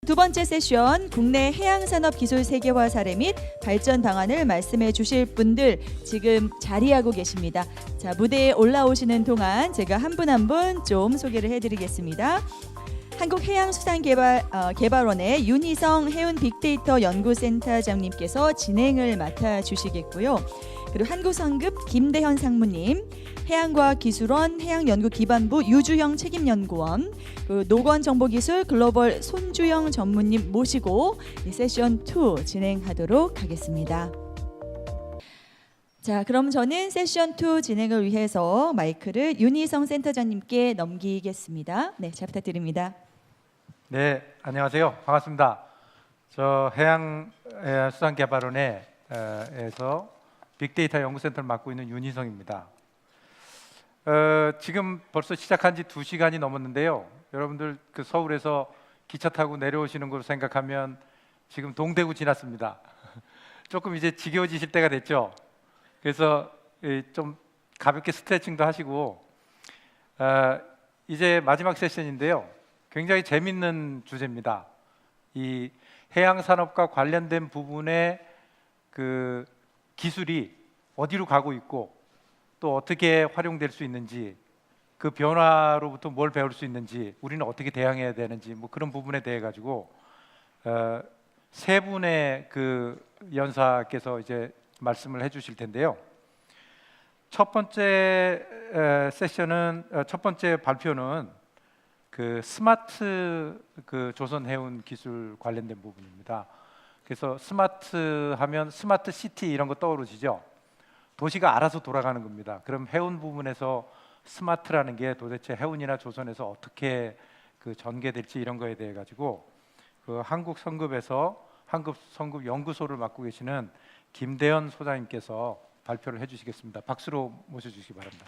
두 번째 세션 국내 해양산업 기술 세계화 사례 및 발전 방안을 말씀해 주실 분들 지금 자리하고 계십니다. 자, 무대에 올라오시는 동안 제가 한 분 한 분 좀 소개를 해드리겠습니다. 한국해양수산개발원의 윤희성 해운 빅데이터 연구센터장님께서 진행을 맡아주시겠고요. 그리고 한국성급 김대현 상무님, 해양과학기술원 해양연구기반부 유주영 책임연구원, 노건정보기술 글로벌 손주영 전무님 모시고 세션 2 진행하도록 하겠습니다. 자, 그럼 저는 세션 2 진행을 위해서 마이크를 윤희성 센터장님께 넘기겠습니다. 네, 잘 부탁드립니다. 네, 안녕하세요. 반갑습니다. 저 해양수산개발원에서 빅데이터 연구센터를 맡고 있는 윤희성입니다. 지금 벌써 시작한 지 2시간이 넘었는데요. 여러분들 그 서울에서 기차 타고 내려오시는 걸로 생각하면 지금 동대구 지났습니다. 조금 이제 지겨워지실 때가 됐죠. 그래서 좀 가볍게 스트레칭도 하시고 이제 마지막 세션인데요. 굉장히 재밌는 주제입니다. 이 해양산업과 관련된 부분의 그 기술이 어디로 가고 있고 또 어떻게 활용될 수 있는지, 그 변화로부터 뭘 배울 수 있는지, 우리는 어떻게 대응해야 되는지, 뭐 그런 부분에 대해 가지고 세 분의 그 연사께서 이제 말씀을 해주실 텐데요. 첫 번째 세션은 첫 번째 발표는 그 스마트 그 조선해운 기술 관련된 부분입니다. 그래서 스마트 하면 스마트 시티 이런 거 떠오르시죠? 도시가 알아서 돌아가는 겁니다. 그럼 해운 부분에서 스마트라는 게 도대체 해운이나 조선에서 어떻게 그 전개될지 이런 거에 대해 가지고 그 한국성급에서 한국성급 연구소를 맡고 계시는 김대현 소장님께서 발표를 해주시겠습니다. 박수로 모셔주시기 바랍니다.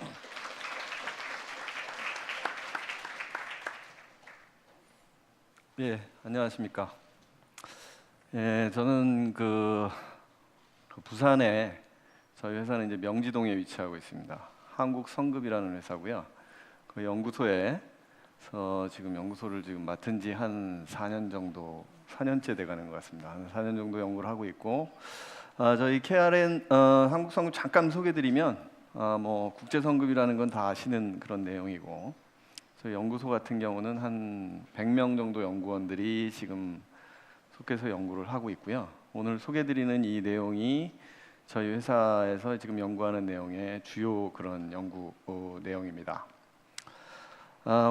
예, 안녕하십니까. 예, 저는 그 부산에 저희 회사는 이제 명지동에 위치하고 있습니다. 한국성급이라는 회사고요. 그 연구소에서 지금 연구소를 지금 맡은 지 한 4년 정도, 4년째 돼가는 것 같습니다. 한 4년 정도 연구를 하고 있고, 저희 KRN 한국성급 잠깐 소개드리면, 뭐 국제성급이라는 건 다 아시는 그런 내용이고, 저희 연구소 같은 경우는 한 100명 정도 연구원들이 지금 속해서 연구를 하고 있고요. 오늘 소개드리는 이 내용이 저희 회사에서 지금 연구하는 내용의 주요 그런 연구 내용입니다.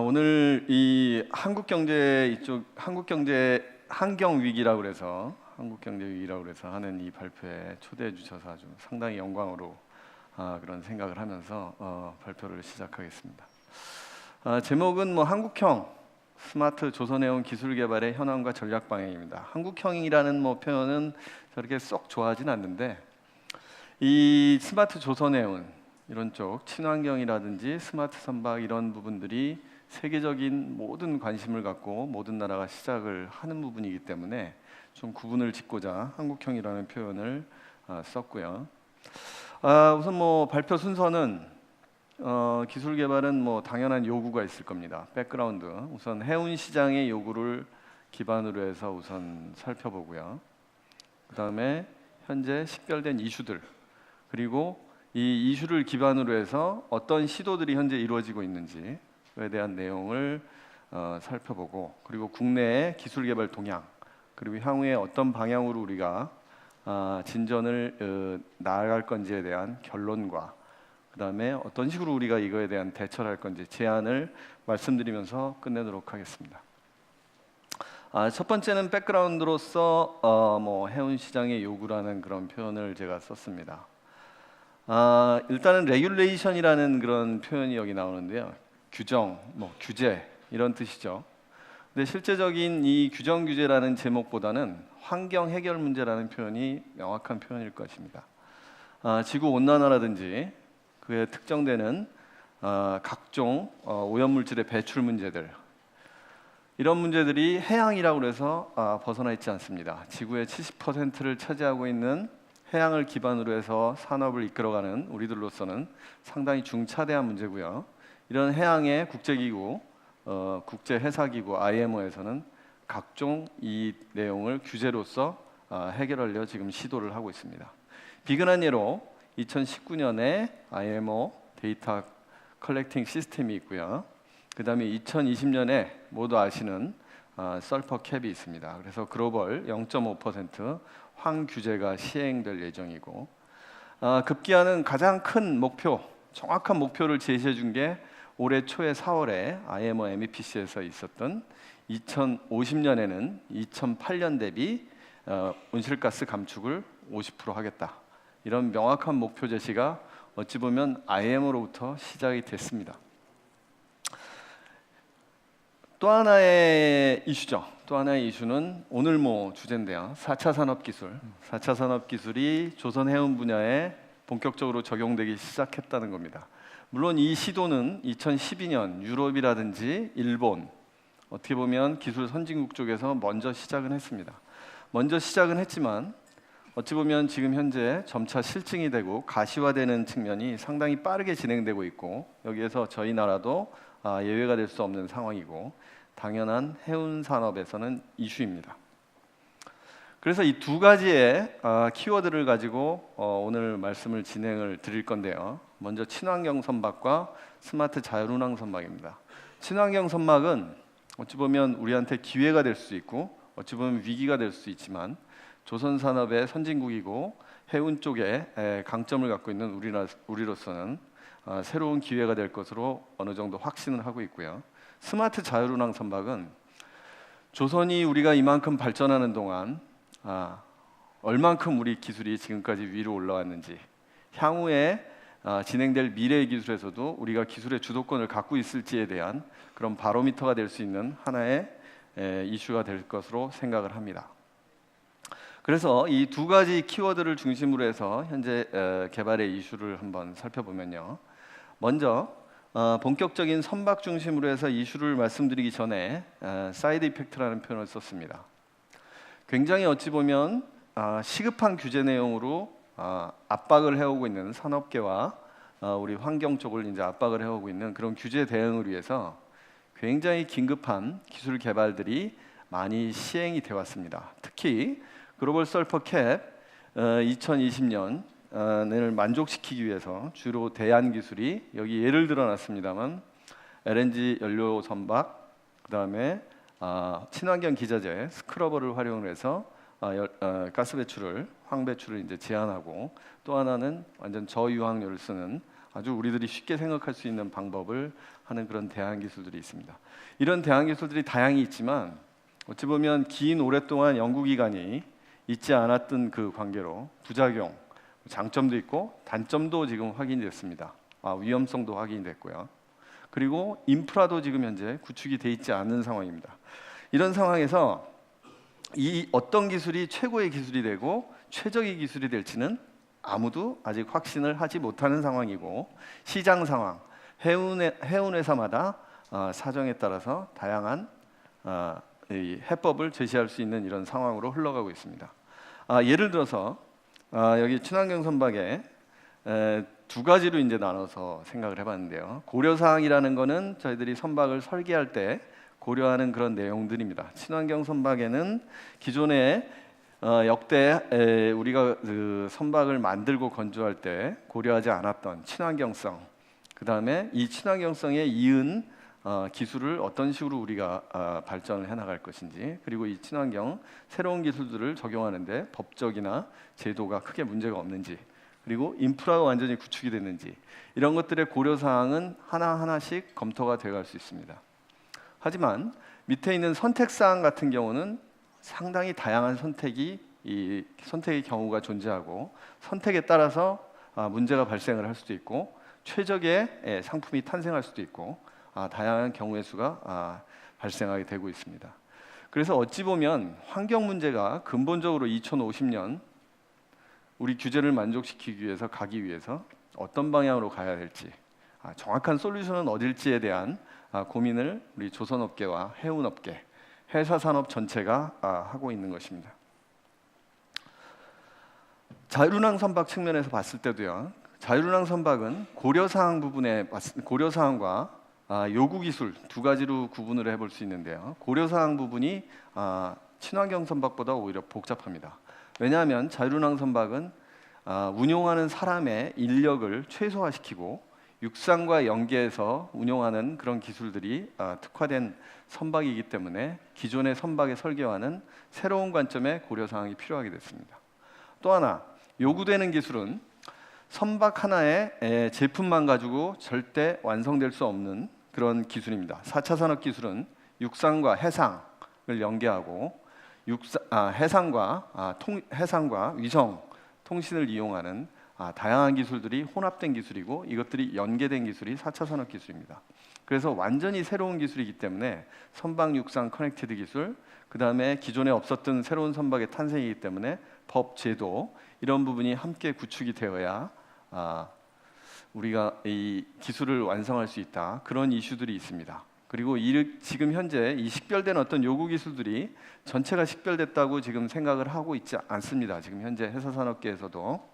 오늘 이 한국경제 이쪽 한국경제 환경위기라고 그래서 한국경제위기라고 그래서 하는 이 발표에 초대해 주셔서 아주 상당히 영광으로 그런 생각을 하면서 발표를 시작하겠습니다. 제목은 뭐 한국형 스마트 조선해운 기술 개발의 현황과 전략 방향입니다. 한국형이라는 뭐 표현은 저렇게 썩 좋아하진 않는데 이 스마트 조선해운 이런 쪽 친환경이라든지 스마트 선박 이런 부분들이 세계적인 모든 관심을 갖고 모든 나라가 시작을 하는 부분이기 때문에 좀 구분을 짓고자 한국형이라는 표현을 썼고요. 우선 뭐 발표 순서는 기술 개발은 뭐 당연한 요구가 있을 겁니다. 백그라운드 우선 해운 시장의 요구를 기반으로 해서 우선 살펴보고요. 그 다음에 현재 식별된 이슈들 그리고 이 이슈를 기반으로 해서 어떤 시도들이 현재 이루어지고 있는지에 대한 내용을 살펴보고 그리고 국내의 기술 개발 동향 그리고 향후에 어떤 방향으로 우리가 진전을 나아갈 건지에 대한 결론과 그 다음에 어떤 식으로 우리가 이거에 대한 대처를 할 건지 제안을 말씀드리면서 끝내도록 하겠습니다. 첫 번째는 백그라운드로서 뭐 해운 시장의 요구라는 그런 표현을 제가 썼습니다. 일단은 레귤레이션이라는 그런 표현이 여기 나오는데요. 규정, 뭐 규제 이런 뜻이죠. 근데 실제적인 이 규정 규제라는 제목보다는 환경 해결 문제라는 표현이 명확한 표현일 것입니다. 지구 온난화라든지 그에 특정되는 각종 오염물질의 배출 문제들 이런 문제들이 해양이라고 해서 벗어나 있지 않습니다. 지구의 70%를 차지하고 있는 해양을 기반으로 해서 산업을 이끌어가는 우리들로서는 상당히 중차대한 문제고요. 이런 해양의 국제기구, 국제해사기구 IMO에서는 각종 이 내용을 규제로서 해결하려 지금 시도를 하고 있습니다. 비근한 예로 2019년에 IMO 데이터 컬렉팅 시스템이 있고요. 그 다음에 2020년에 모두 아시는 설퍼 캡이 있습니다. 그래서 글로벌 0.5% 황규제가 시행될 예정이고, 급기야는 가장 큰 목표, 정확한 목표를 제시해 준 게 올해 초에 4월에 IMO MEPC에서 있었던 2050년에는 2008년 대비 온실가스 감축을 50% 하겠다. 이런 명확한 목표 제시가 어찌 보면 IMO로부터 시작이 됐습니다. 또 하나의 이슈죠. 또 하나의 이슈는 오늘 주제인데요. 4차 산업기술. 4차 산업기술이 조선 해운 분야에 본격적으로 적용되기 시작했다는 겁니다. 물론 이 시도는 2012년 유럽이라든지 일본, 어떻게 보면 기술 선진국 쪽에서 먼저 시작은 했습니다. 먼저 시작은 했지만 어찌 보면 지금 현재 점차 실증이 되고 가시화되는 측면이 상당히 빠르게 진행되고 있고, 여기에서 저희 나라도 예외가 될 수 없는 상황이고 당연한 해운 산업에서는 이슈입니다. 그래서 이 두 가지의 키워드를 가지고 오늘 말씀을 진행을 드릴 건데요. 먼저 친환경 선박과 스마트 자율운항 선박입니다. 친환경 선박은 어찌 보면 우리한테 기회가 될 수 있고 어찌 보면 위기가 될 수 있지만, 조선 산업의 선진국이고 해운 쪽에 강점을 갖고 있는 우리로서는 새로운 기회가 될 것으로 어느 정도 확신을 하고 있고요. 스마트 자율운항 선박은 조선이 우리가 이만큼 발전하는 동안 얼만큼 우리 기술이 지금까지 위로 올라왔는지, 향후에 진행될 미래의 기술에서도 우리가 기술의 주도권을 갖고 있을지에 대한 그런 바로미터가 될 수 있는 하나의 이슈가 될 것으로 생각을 합니다. 그래서 이 두 가지 키워드를 중심으로 해서 현재 개발의 이슈를 한번 살펴보면요. 먼저 본격적인 선박 중심으로 해서 이슈를 말씀드리기 전에 사이드 이펙트라는 표현을 썼습니다. 굉장히 어찌 보면 시급한 규제 내용으로 압박을 해오고 있는 산업계와 우리 환경 쪽을 이제 압박을 해오고 있는 그런 규제 대응을 위해서 굉장히 긴급한 기술 개발들이 많이 시행이 되어 왔습니다. 특히 글로벌 설퍼 캡 2020년을 만족시키기 위해서 주로 대안 기술이 여기 예를 들어놨습니다만 LNG 연료 선박, 그 다음에 친환경 기자재 스크러버를 활용해서 가스 배출을, 황 배출을 이제 제한하고, 또 하나는 완전 저유황료를 쓰는 아주 우리들이 쉽게 생각할 수 있는 방법을 하는 그런 대안 기술들이 있습니다. 이런 대안 기술들이 다양히 있지만 어찌 보면 긴 오랫동안 연구 기간이 있지 않았던 그 관계로 부작용, 장점도 있고 단점도 지금 확인됐습니다. 위험성도 확인됐고요. 그리고 인프라도 지금 현재 구축이 돼 있지 않은 상황입니다. 이런 상황에서 이 어떤 기술이 최고의 기술이 되고 최적의 기술이 될지는 아무도 아직 확신을 하지 못하는 상황이고, 시장 상황, 해운 회사마다 사정에 따라서 다양한 이 해법을 제시할 수 있는 이런 상황으로 흘러가고 있습니다. 예를 들어서 여기 친환경 선박에 두 가지로 이제 나눠서 생각을 해봤는데요. 고려 사항이라는 거는 저희들이 선박을 설계할 때 고려하는 그런 내용들입니다. 친환경 선박에는 기존에 역대 우리가 그 선박을 만들고 건조할 때 고려하지 않았던 친환경성, 그 다음에 이 친환경성에 이은 기술을 어떤 식으로 우리가 발전을 해나갈 것인지, 그리고 이 친환경 새로운 기술들을 적용하는데 법적이나 제도가 크게 문제가 없는지, 그리고 인프라가 완전히 구축이 됐는지, 이런 것들의 고려사항은 하나하나씩 검토가 되어갈 수 있습니다. 하지만 밑에 있는 선택사항 같은 경우는 상당히 다양한 선택의 경우가 존재하고, 선택에 따라서 문제가 발생을 할 수도 있고 최적의 상품이 탄생할 수도 있고 다양한 경우의 수가 발생하게 되고 있습니다. 그래서 어찌 보면 환경 문제가 근본적으로 2050년 우리 규제를 만족시키기 위해서 가기 위해서 어떤 방향으로 가야 될지, 정확한 솔루션은 어딜지에 대한 고민을 우리 조선업계와 해운업계, 회사 산업 전체가 하고 있는 것입니다. 자율운항 선박 측면에서 봤을 때도요. 자율운항 선박은 고려사항과 요구 기술 두 가지로 구분을 해볼 수 있는데요. 고려사항 부분이 친환경 선박보다 오히려 복잡합니다. 왜냐하면 자율운항 선박은 운용하는 사람의 인력을 최소화시키고 육상과 연계해서 운용하는 그런 기술들이 특화된 선박이기 때문에 기존의 선박의 설계와는 새로운 관점의 고려사항이 필요하게 됐습니다. 또 하나 요구되는 기술은 선박 하나의 제품만 가지고 절대 완성될 수 없는 그런 기술입니다. 4차 산업 기술은 육상과 해상을 연계하고 해상과 위성, 통신을 이용하는 다양한 기술들이 혼합된 기술이고 이것들이 연계된 기술이 4차 산업 기술입니다. 그래서 완전히 새로운 기술이기 때문에 선박 육상 커넥티드 기술, 그 다음에 기존에 없었던 새로운 선박의 탄생이기 때문에 법, 제도 이런 부분이 함께 구축이 되어야 우리가 이 기술을 완성할 수 있다. 그런 이슈들이 있습니다. 그리고 지금 현재 이 식별된 어떤 요구 기술들이 전체가 식별됐다고 지금 생각을 하고 있지 않습니다. 지금 현재 해사산업계에서도.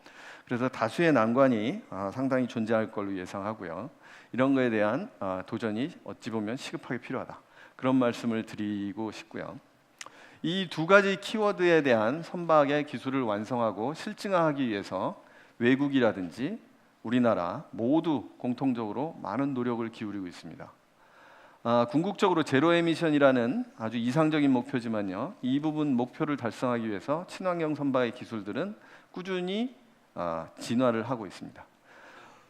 그래서 다수의 난관이 상당히 존재할 걸로 예상하고요. 이런 거에 대한 도전이 어찌 보면 시급하게 필요하다. 그런 말씀을 드리고 싶고요. 이 두 가지 키워드에 대한 선박의 기술을 완성하고 실증화하기 위해서 외국이라든지 우리나라 모두 공통적으로 많은 노력을 기울이고 있습니다. 궁극적으로 제로 에미션이라는 아주 이상적인 목표지만요. 이 부분 목표를 달성하기 위해서 친환경 선박의 기술들은 꾸준히 진화를 하고 있습니다.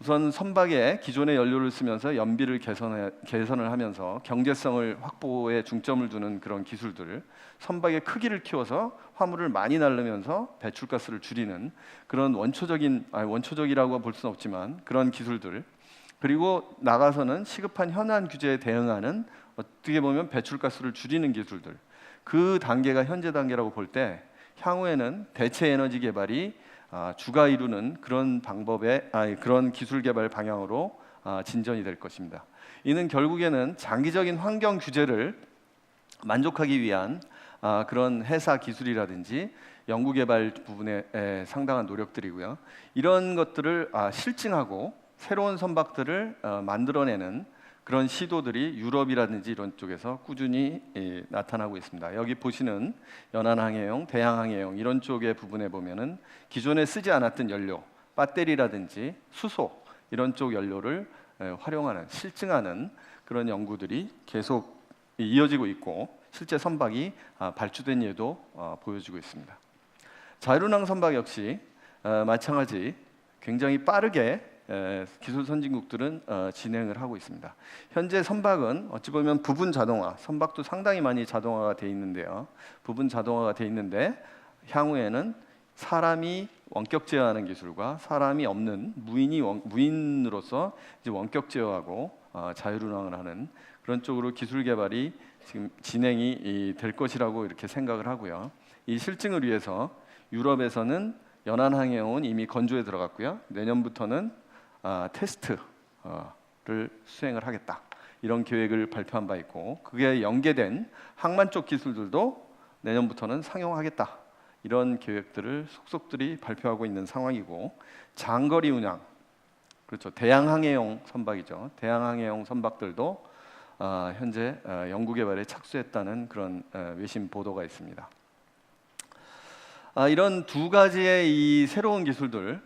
우선 선박에 기존의 연료를 쓰면서 연비를 개선을 하면서 경제성을 확보에 중점을 두는 그런 기술들, 선박의 크기를 키워서 화물을 많이 날르면서 배출가스를 줄이는 그런 원초적이라고 볼 수는 없지만 그런 기술들, 그리고 나가서는 시급한 현안 규제에 대응하는 어떻게 보면 배출가스를 줄이는 기술들, 그 단계가 현재 단계라고 볼 때 향후에는 대체 에너지 개발이 주가 이루는 그런 그런 기술 개발 방향으로 진전이 될 것입니다. 이는 결국에는 장기적인 환경 규제를 만족하기 위한 그런 해사 기술이라든지 연구 개발 부분에 상당한 노력들이고요. 이런 것들을 실증하고 새로운 선박들을 만들어내는 그런 시도들이 유럽이라든지 이런 쪽에서 꾸준히 나타나고 있습니다. 여기 보시는 연안항해용, 대양항해용 이런 쪽의 부분에 보면은 기존에 쓰지 않았던 연료, 배터리라든지 수소 이런 쪽 연료를 활용하는, 실증하는 그런 연구들이 계속 이어지고 있고 실제 선박이 발주된 예도 보여지고 있습니다. 자율운항 선박 역시 마찬가지 굉장히 빠르게 기술 선진국들은 진행을 하고 있습니다. 현재 선박은 어찌 보면 부분 자동화, 선박도 상당히 많이 자동화가 돼 있는데요. 부분 자동화가 돼 있는데 향후에는 사람이 원격 제어하는 기술과 사람이 없는 무인으로서 이제 원격 제어하고 자율운항을 하는 그런 쪽으로 기술 개발이 지금 진행이 될 것이라고 이렇게 생각을 하고요. 이 실증을 위해서 유럽에서는 연안항해용은 이미 건조에 들어갔고요. 내년부터는 테스트를 수행을 하겠다. 이런 계획을 발표한 바 있고 그게 연계된 항만 쪽 기술들도 내년부터는 상용하겠다. 이런 계획들을 속속들이 발표하고 있는 상황이고 장거리 운항, 그렇죠. 대양항해용 선박이죠. 대양항해용 선박들도 현재 연구 개발에 착수했다는 그런 외신 보도가 있습니다. 이런 두 가지의 이 새로운 기술들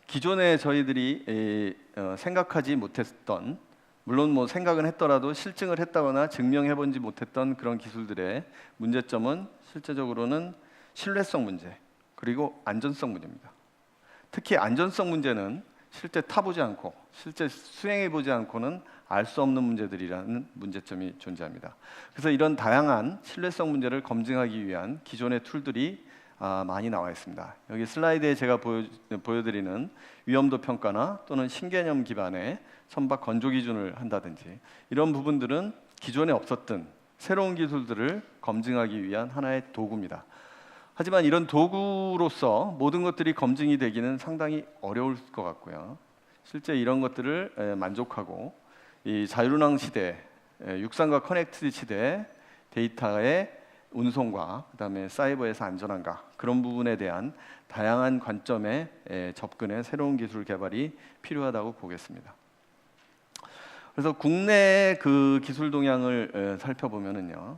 기존에 저희들이 생각하지 못했던, 물론 뭐 생각은 했더라도 실증을 했다거나 증명해본지 못했던 그런 기술들의 문제점은 실제적으로는 신뢰성 문제 그리고 안전성 문제입니다. 특히 안전성 문제는 실제 타보지 않고 실제 수행해보지 않고는 알 수 없는 문제들이라는 문제점이 존재합니다. 그래서 이런 다양한 신뢰성 문제를 검증하기 위한 기존의 툴들이 많이 나와 있습니다. 여기 슬라이드에 제가 보여드리는 위험도 평가나 또는 신개념 기반의 선박 건조 기준을 한다든지 이런 부분들은 기존에 없었던 새로운 기술들을 검증하기 위한 하나의 도구입니다. 하지만 이런 도구로서 모든 것들이 검증이 되기는 상당히 어려울 것 같고요. 실제 이런 것들을 만족하고 이 자율운항 시대, 육상과 커넥티드 시대 데이터의 운송과 그다음에 사이버에서 안전한가 그런 부분에 대한 다양한 관점의 접근의 새로운 기술 개발이 필요하다고 보겠습니다. 그래서 국내 그 기술 동향을 살펴보면은요,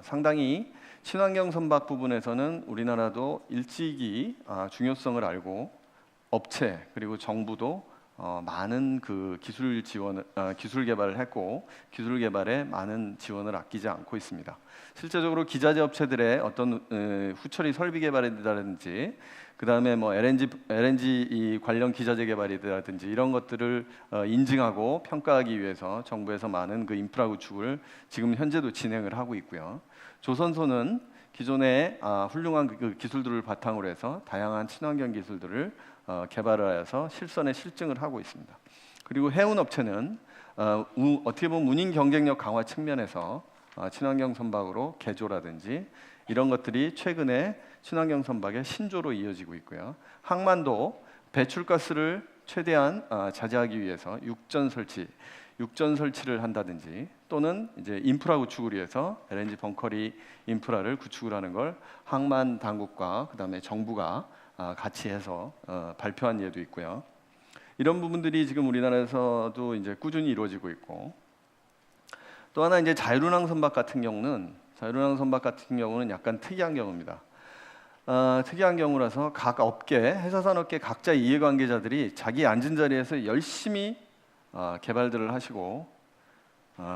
상당히 친환경 선박 부분에서는 우리나라도 일찍이 중요성을 알고 업체 그리고 정부도 많은 그 기술 개발을 했고 기술 개발에 많은 지원을 아끼지 않고 있습니다. 실제적으로 기자재 업체들의 어떤 후처리 설비 개발이라든지 그다음에 뭐 LNG 이 관련 기자재 개발이라든지 이런 것들을 인증하고 평가하기 위해서 정부에서 많은 그 인프라 구축을 지금 현재도 진행을 하고 있고요. 조선소는 기존의 훌륭한 그 기술들을 바탕으로 해서 다양한 친환경 기술들을 개발을 하여서 실선에 실증을 하고 있습니다. 그리고 해운업체는 어떻게 보면 운임 경쟁력 강화 측면에서 친환경 선박으로 개조라든지 이런 것들이 최근에 친환경 선박의 신조로 이어지고 있고요. 항만도 배출가스를 최대한 자제하기 위해서 육전 설치를 한다든지 또는 이제 인프라 구축을 위해서 LNG 벙커리 인프라를 구축을 하는 걸 항만 당국과 그다음에 정부가 같이 해서 발표한 예도 있고요. 이런 부분들이 지금 우리나라에서도 이제 꾸준히 이루어지고 있고 또 하나 이제 자율운항 선박 같은 경우는 약간 특이한 경우입니다. 특이한 경우라서 각 업계, 회사산업계 각자 이해관계자들이 자기 앉은 자리에서 열심히 개발들을 하시고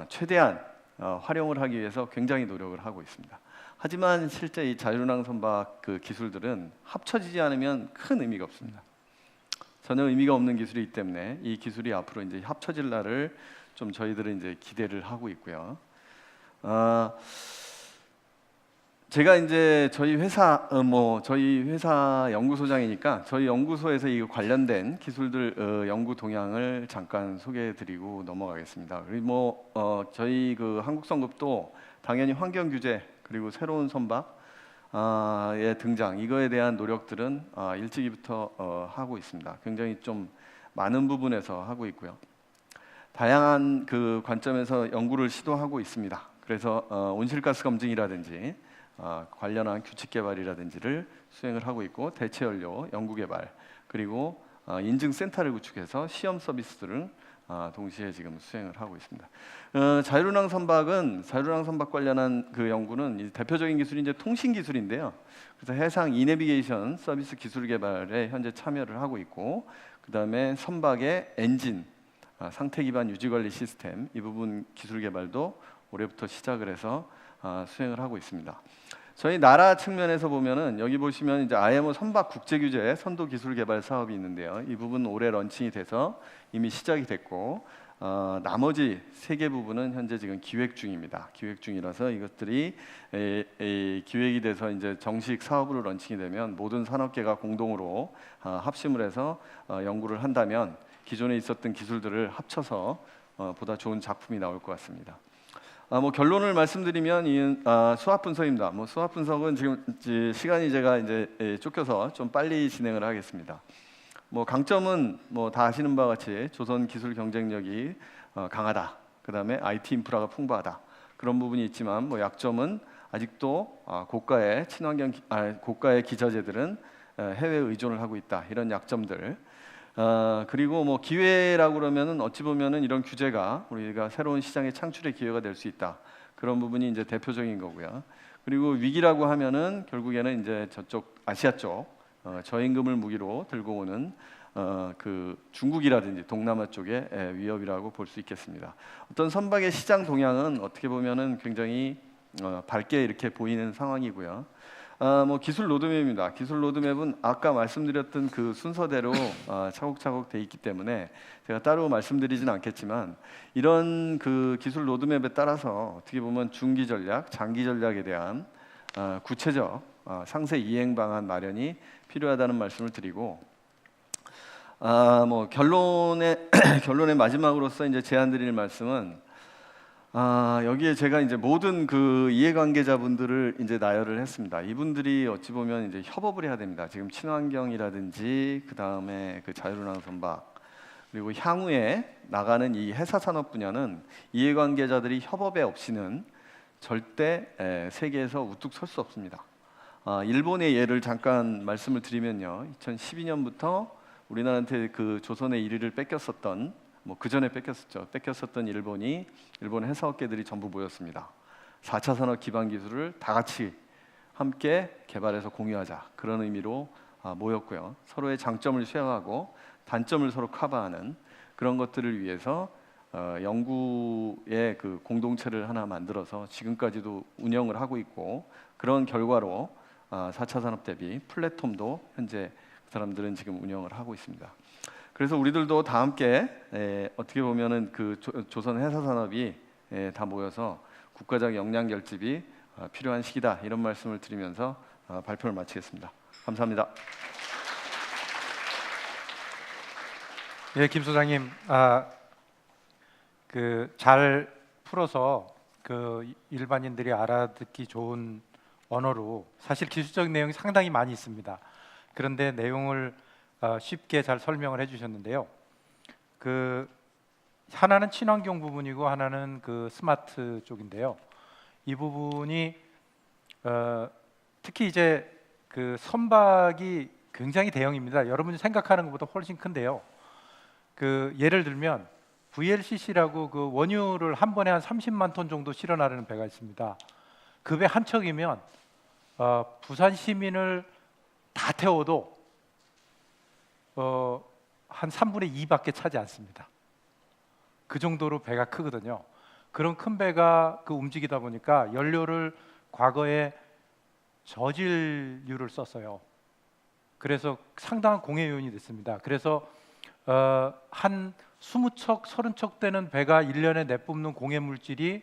최대한 활용을 하기 위해서 굉장히 노력을 하고 있습니다. 하지만 실제 이 자율운항 선박 그 기술들은 합쳐지지 않으면 큰 의미가 없습니다. 전혀 의미가 없는 기술이기 때문에 이 기술이 앞으로 이제 합쳐질 날을 좀 저희들은 이제 기대를 하고 있고요. 제가 이제 저희 회사 연구소장이니까 저희 연구소에서 이 관련된 기술들 연구 동향을 잠깐 소개해드리고 넘어가겠습니다. 그리고 저희 그 한국성급도 당연히 환경 규제 그리고 새로운 선박의 등장 이거에 대한 노력들은 일찍이부터 하고 있습니다. 굉장히 좀 많은 부분에서 하고 있고요. 다양한 그 관점에서 연구를 시도하고 있습니다. 그래서 온실가스 검증이라든지 관련한 규칙 개발이라든지를 수행을 하고 있고 대체 연료 연구 개발 그리고 인증 센터를 구축해서 시험 서비스들을 동시에 지금 수행을 하고 있습니다. 자율운항 선박 관련한 그 연구는 대표적인 기술이 이제 통신 기술인데요. 그래서 해상 이내비게이션 서비스 기술 개발에 현재 참여를 하고 있고 그다음에 선박의 엔진 상태 기반 유지 관리 시스템 이 부분 기술 개발도 올해부터 시작을 해서 수행을 하고 있습니다. 저희 나라 측면에서 보면은 여기 보시면 이제 IMO 선박 국제 규제 선도 기술 개발 사업이 있는데요. 이 부분 올해 런칭이 돼서 이미 시작이 됐고 나머지 3개 부분은 현재 지금 기획 중입니다. 기획 중이라서 이것들이 기획이 돼서 이제 정식 사업으로 런칭이 되면 모든 산업계가 공동으로 합심을 해서 연구를 한다면 기존에 있었던 기술들을 합쳐서 보다 좋은 작품이 나올 것 같습니다. 결론을 말씀드리면 수학 분석입니다. 수학 분석은 지금 시간이 제가 이제 쫓겨서 좀 빨리 진행을 하겠습니다. 강점은 다 아시는 바와 같이 조선 기술 경쟁력이 강하다. 그다음에 IT 인프라가 풍부하다. 그런 부분이 있지만 약점은 아직도 고가의 기자재들은 해외에 의존을 하고 있다. 이런 약점들. 그리고 기회라고 그러면은 어찌 보면은 이런 규제가 우리가 새로운 시장의 창출의 기회가 될 수 있다. 그런 부분이 이제 대표적인 거고요. 그리고 위기라고 하면은 결국에는 이제 저쪽 아시아 쪽 저임금을 무기로 들고 오는 그 중국이라든지 동남아 쪽의 위협이라고 볼 수 있겠습니다. 어떤 선박의 시장 동향은 어떻게 보면은 굉장히 밝게 이렇게 보이는 상황이고요. 기술 로드맵입니다. 기술 로드맵은 아까 말씀드렸던 그 순서대로 차곡차곡 돼 있기 때문에 제가 따로 말씀드리진 않겠지만 이런 그 기술 로드맵에 따라서 어떻게 보면 중기 전략, 장기 전략에 대한 구체적 상세 이행 방안 마련이 필요하다는 말씀을 드리고 결론의 마지막으로서 이제 제안드릴 말씀은 여기에 제가 이제 모든 그 이해관계자분들을 이제 나열을 했습니다. 이분들이 어찌 보면 이제 협업을 해야 됩니다. 지금 친환경이라든지 그 다음에 그 자율운항 선박 그리고 향후에 나가는 이 해사 산업 분야는 이해관계자들이 협업에 없이는 절대 세계에서 우뚝 설 수 없습니다. 일본의 예를 잠깐 말씀을 드리면요, 2012년부터 우리나라한테 그 조선의 1위를 뺏겼었던 뭐 그 전에 뺏겼었죠. 뺏겼었던 일본 회사업계들이 전부 모였습니다. 4차 산업 기반 기술을 다 같이 함께 개발해서 공유하자 그런 의미로 모였고요. 서로의 장점을 쉐어하고 단점을 서로 커버하는 그런 것들을 위해서 연구의 그 공동체를 하나 만들어서 지금까지도 운영을 하고 있고, 그런 결과로 4차 산업 대비 플랫폼도 현재 그 사람들은 지금 운영을 하고 있습니다. 그래서 우리들도 다 함께 어떻게 보면은 그 조선 회사 산업이 다 모여서 국가적 역량 결집이 필요한 시기다, 이런 말씀을 드리면서 발표를 마치겠습니다. 감사합니다. 예, 김 소장님, 그 잘 풀어서 그 일반인들이 알아듣기 좋은 언어로, 사실 기술적인 내용이 상당히 많이 있습니다. 그런데 내용을 쉽게 잘 설명을 해주셨는데요. 그 하나는 친환경 부분이고 하나는 그 스마트 쪽인데요. 이 부분이 특히 이제 그 선박이 굉장히 대형입니다. 여러분이 생각하는 것보다 훨씬 큰데요. 그 예를 들면 VLCC라고 그 원유를 한 번에 한 30만 톤 정도 실어 나르는 배가 있습니다. 그 배 한 척이면 부산 시민을 다 태워도 한 3분의 2밖에 차지 않습니다. 그 정도로 배가 크거든요. 그런 큰 배가 그 움직이다 보니까 연료를 과거에 저질유를 썼어요. 그래서 상당한 공해 요인이 됐습니다. 그래서 한 20척, 30척 되는 배가 1년에 내뿜는 공해 물질이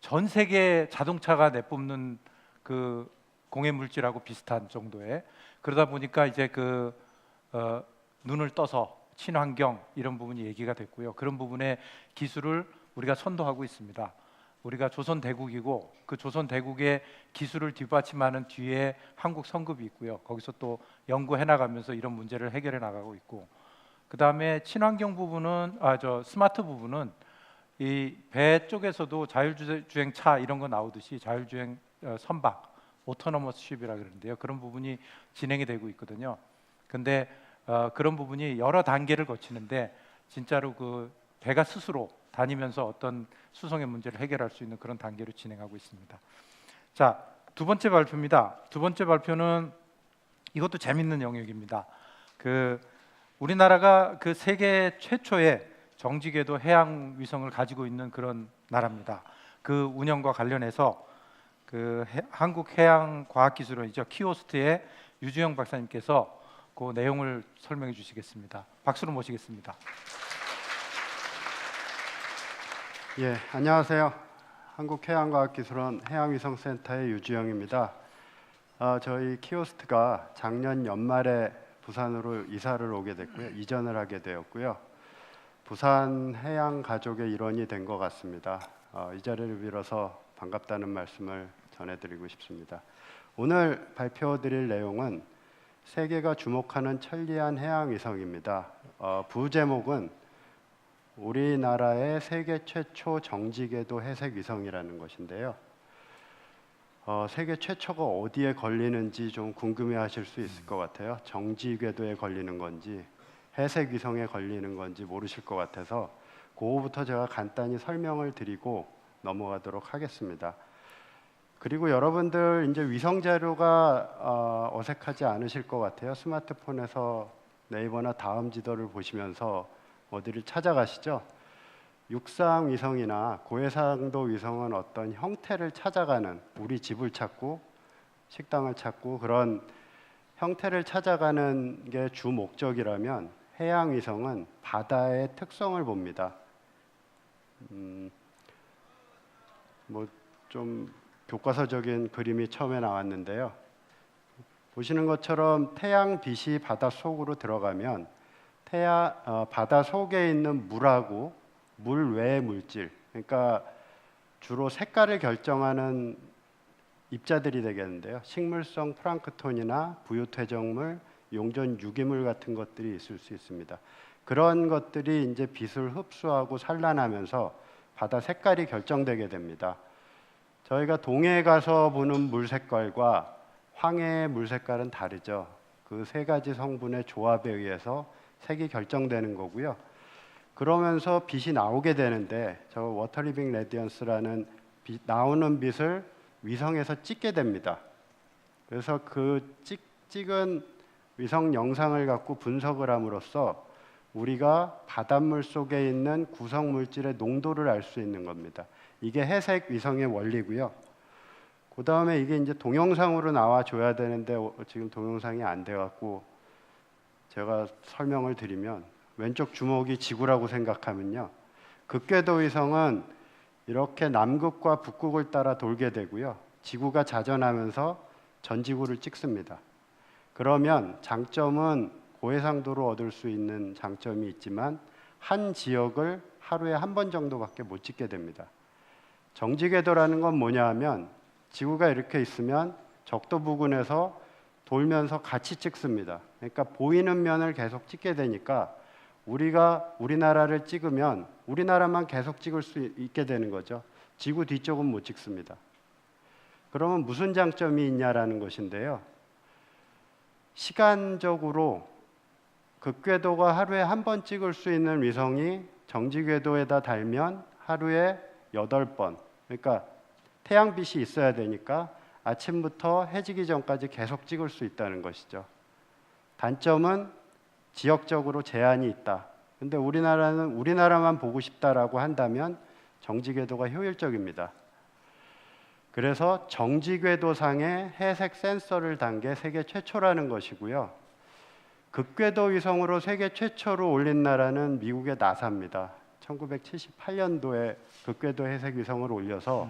전 세계 자동차가 내뿜는 그 공해 물질하고 비슷한 정도의, 그러다 보니까 이제 그 눈을 떠서 친환경 이런 부분이 얘기가 됐고요. 그런 부분의 기술을 우리가 선도하고 있습니다. 우리가 조선 대국이고 그 조선 대국의 기술을 뒷받침하는 뒤에 한국 성급이 있고요. 거기서 또 연구해 나가면서 이런 문제를 해결해 나가고 있고, 그 다음에 친환경 부분은 스마트 부분은 이 배 쪽에서도 자율주행 차 이런 거 나오듯이 자율주행 선박, 오토노머스 쉽이라 그러는데요. 그런 부분이 진행이 되고 있거든요. 근데 그런 부분이 여러 단계를 거치는데 진짜로 그 배가 스스로 다니면서 어떤 수송의 문제를 해결할 수 있는 그런 단계로 진행하고 있습니다. 자, 두 번째 발표입니다. 두 번째 발표는 이것도 재밌는 영역입니다. 그 우리나라가 그 세계 최초의 정지궤도 해양 위성을 가지고 있는 그런 나라입니다. 그 운영과 관련해서 그 한국해양과학기술원이죠, 키오스트의 유주영 박사님께서 그 내용을 설명해 주시겠습니다. 박수로 모시겠습니다. 예, 안녕하세요. 한국해양과학기술원 해양위성센터의 유주영입니다. 저희 키오스트가 작년 연말에 부산으로 이사를 오게 됐고요. 이전을 하게 되었고요. 부산 해양 가족의 일원이 된 것 같습니다. 이 자리를 빌어서 반갑다는 말씀을 전해드리고 싶습니다. 오늘 발표드릴 내용은 세계가 주목하는 천리안 해양위성입니다. 부제목은 우리나라의 세계 최초 정지궤도 해색위성이라는 것인데요. 세계 최초가 어디에 걸리는지 좀 궁금해하실 수 있을 것 같아요. 정지궤도에 걸리는 건지 해색위성에 걸리는 건지 모르실 것 같아서 그거부터 제가 간단히 설명을 드리고 넘어가도록 하겠습니다. 그리고 여러분들 이제 위성 자료가 어색하지 않으실 것 같아요. 스마트폰에서 네이버나 다음 지도를 보시면서 어디를 찾아가시죠. 육상 위성이나 고해상도 위성은 어떤 형태를 찾아가는, 우리 집을 찾고 식당을 찾고 그런 형태를 찾아가는 게 주 목적이라면 해양 위성은 바다의 특성을 봅니다. 뭐 좀 교과서적인 그림이 처음에 나왔는데요. 보시는 것처럼 태양빛이 바다 속으로 들어가면 바다 속에 있는 물하고 물 외의 물질, 그러니까 주로 색깔을 결정하는 입자들이 되겠는데요. 식물성 플랑크톤이나 부유퇴적물, 용존 유기물 같은 것들이 있을 수 있습니다. 그런 것들이 이제 빛을 흡수하고 산란하면서 바다 색깔이 결정되게 됩니다. 저희가 동해에 가서 보는 물 색깔과 황해의 물 색깔은 다르죠. 그 세 가지 성분의 조합에 의해서 색이 결정되는 거고요. 그러면서 빛이 나오게 되는데 저 워터 리빙 레디언스라는 나오는 빛을 위성에서 찍게 됩니다. 그래서 그 찍은 위성 영상을 갖고 분석을 함으로써 우리가 바닷물 속에 있는 구성 물질의 농도를 알 수 있는 겁니다. 이게 해색 위성의 원리고요. 그 다음에 이게 이제 동영상으로 나와줘야 되는데 지금 동영상이 안 돼갖고 제가 설명을 드리면, 왼쪽 주먹이 지구라고 생각하면요, 극궤도 위성은 이렇게 남극과 북극을 따라 돌게 되고요, 지구가 자전하면서 전지구를 찍습니다. 그러면 장점은 고해상도로 얻을 수 있는 장점이 있지만 한 지역을 하루에 한 번 정도밖에 못 찍게 됩니다. 정지궤도라는 건 뭐냐 하면, 지구가 이렇게 있으면 적도 부근에서 돌면서 같이 찍습니다. 그러니까 보이는 면을 계속 찍게 되니까 우리가 우리나라를 찍으면 우리나라만 계속 찍을 수 있게 되는 거죠. 지구 뒤쪽은 못 찍습니다. 그러면 무슨 장점이 있냐라는 것인데요, 시간적으로 극궤도가 하루에 한 번 찍을 수 있는 위성이 정지궤도에다 달면 하루에 8번, 그러니까 태양빛이 있어야 되니까 아침부터 해지기 전까지 계속 찍을 수 있다는 것이죠. 단점은 지역적으로 제한이 있다. 근데 우리나라는 우리나라만 보고 싶다라고 한다면 정지궤도가 효율적입니다. 그래서 정지궤도상에 해색 센서를 단 게 세계 최초라는 것이고요. 극궤도 위성으로 세계 최초로 올린 나라는 미국의 나사입니다. 1978년도에 극궤도 해색 위성을 올려서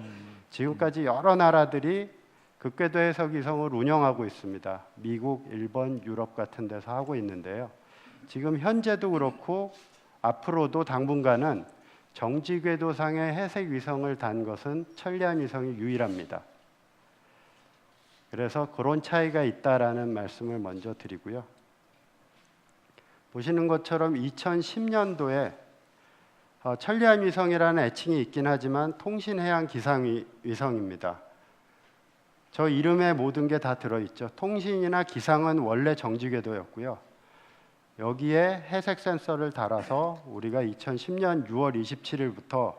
지금까지 여러 나라들이 극궤도 해석 위성을 운영하고 있습니다. 미국, 일본, 유럽 같은 데서 하고 있는데요. 지금 현재도 그렇고 앞으로도 당분간은 정지궤도상의 해색 위성을 단 것은 천리안 위성이 유일합니다. 그래서 그런 차이가 있다라는 말씀을 먼저 드리고요. 보시는 것처럼 2010년도에 천리안 위성이라는 애칭이 있긴 하지만 통신해양 기상 위성입니다. 저 이름에 모든 게 다 들어있죠. 통신이나 기상은 원래 정지궤도였고요. 여기에 해색 센서를 달아서 우리가 2010년 6월 27일부터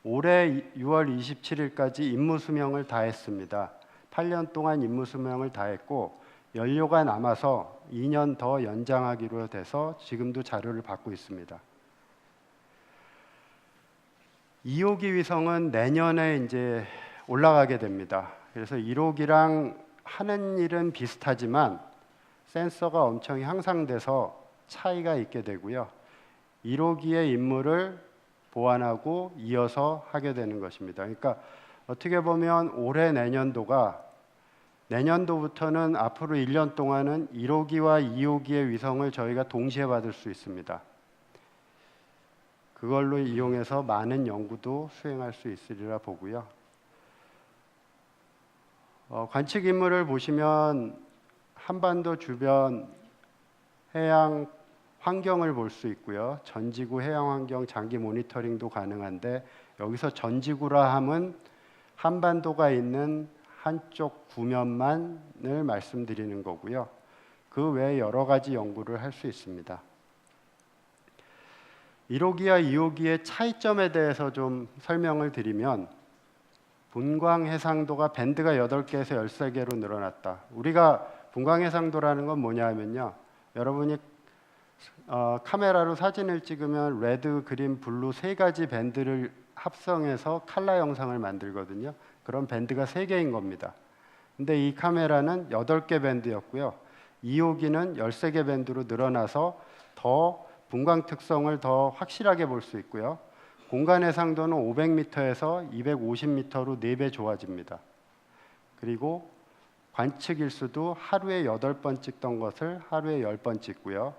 올해 6월 27일까지 임무 수명을 다했습니다. 8년 동안 임무 수명을 다했고 연료가 남아서 2년 더 연장하기로 돼서 지금도 자료를 받고 있습니다. 2호기 위성은 내년에 이제 올라가게 됩니다. 그래서 1호기랑 하는 일은 비슷하지만 센서가 엄청 향상돼서 차이가 있게 되고요. 1호기의 임무를 보완하고 이어서 하게 되는 것입니다. 그러니까 어떻게 보면 올해 내년도부터는 앞으로 1년 동안은 1호기와 2호기의 위성을 저희가 동시에 받을 수 있습니다. 그걸로 이용해서 많은 연구도 수행할 수 있으리라 보고요. 관측 임무를 보시면 한반도 주변 해양 환경을 볼 수 있고요. 전지구 해양 환경 장기 모니터링도 가능한데, 여기서 전지구라 함은 한반도가 있는 한쪽 구면만을 말씀드리는 거고요. 그 외에 여러 가지 연구를 할 수 있습니다. 1호기와 2호기의 차이점에 대해서 좀 설명을 드리면, 분광 해상도가 밴드가 8개에서 13개로 늘어났다. 우리가 분광 해상도라는 건 뭐냐 하면요, 여러분이 카메라로 사진을 찍으면 레드, 그린, 블루 3가지 밴드를 합성해서 칼라 영상을 만들거든요. 그런 밴드가 3개인 겁니다. 근데 이 카메라는 8개 밴드였고요. 2호기는 13개 밴드로 늘어나서 더 분광 특성을 더 확실하게 볼 수 있고요. 공간 해상도는 500m에서 250m로 4배 좋아집니다. 그리고 관측 일수도 하루에 8번 찍던 것을 하루에 10번 찍고요.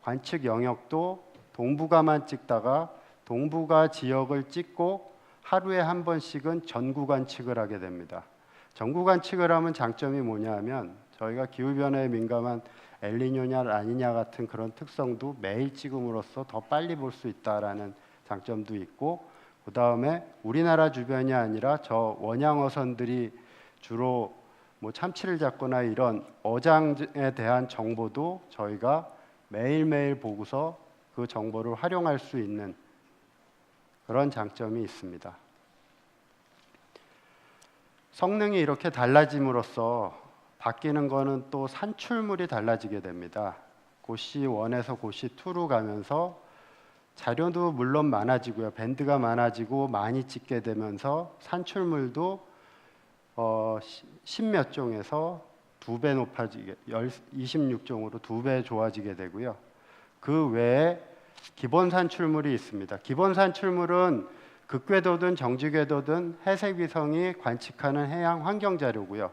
관측 영역도 동북아만 찍다가 동북아 지역을 찍고 하루에 한 번씩은 전구 관측을 하게 됩니다. 전구 관측을 하면 장점이 뭐냐 하면, 저희가 기후변화에 민감한 엘니뇨냐 라니냐 같은 그런 특성도 매일 찍음으로써 더 빨리 볼 수 있다라는 장점도 있고, 그 다음에 우리나라 주변이 아니라 저 원양어선들이 주로 뭐 참치를 잡거나 이런 어장에 대한 정보도 저희가 매일매일 보고서 그 정보를 활용할 수 있는 그런 장점이 있습니다. 성능이 이렇게 달라짐으로써 바뀌는 거는 또 산출물이 달라지게 됩니다. 고시 1에서 고시 2로 가면서 자료도 물론 많아지고요. 밴드가 많아지고 많이 찍게 되면서 산출물도 10몇 종에서 2배 높아지게 26종으로 2배 좋아지게 되고요. 그 외에 기본 산출물이 있습니다. 기본 산출물은 극궤도든 정지궤도든 해색위성이 관측하는 해양 환경 자료고요.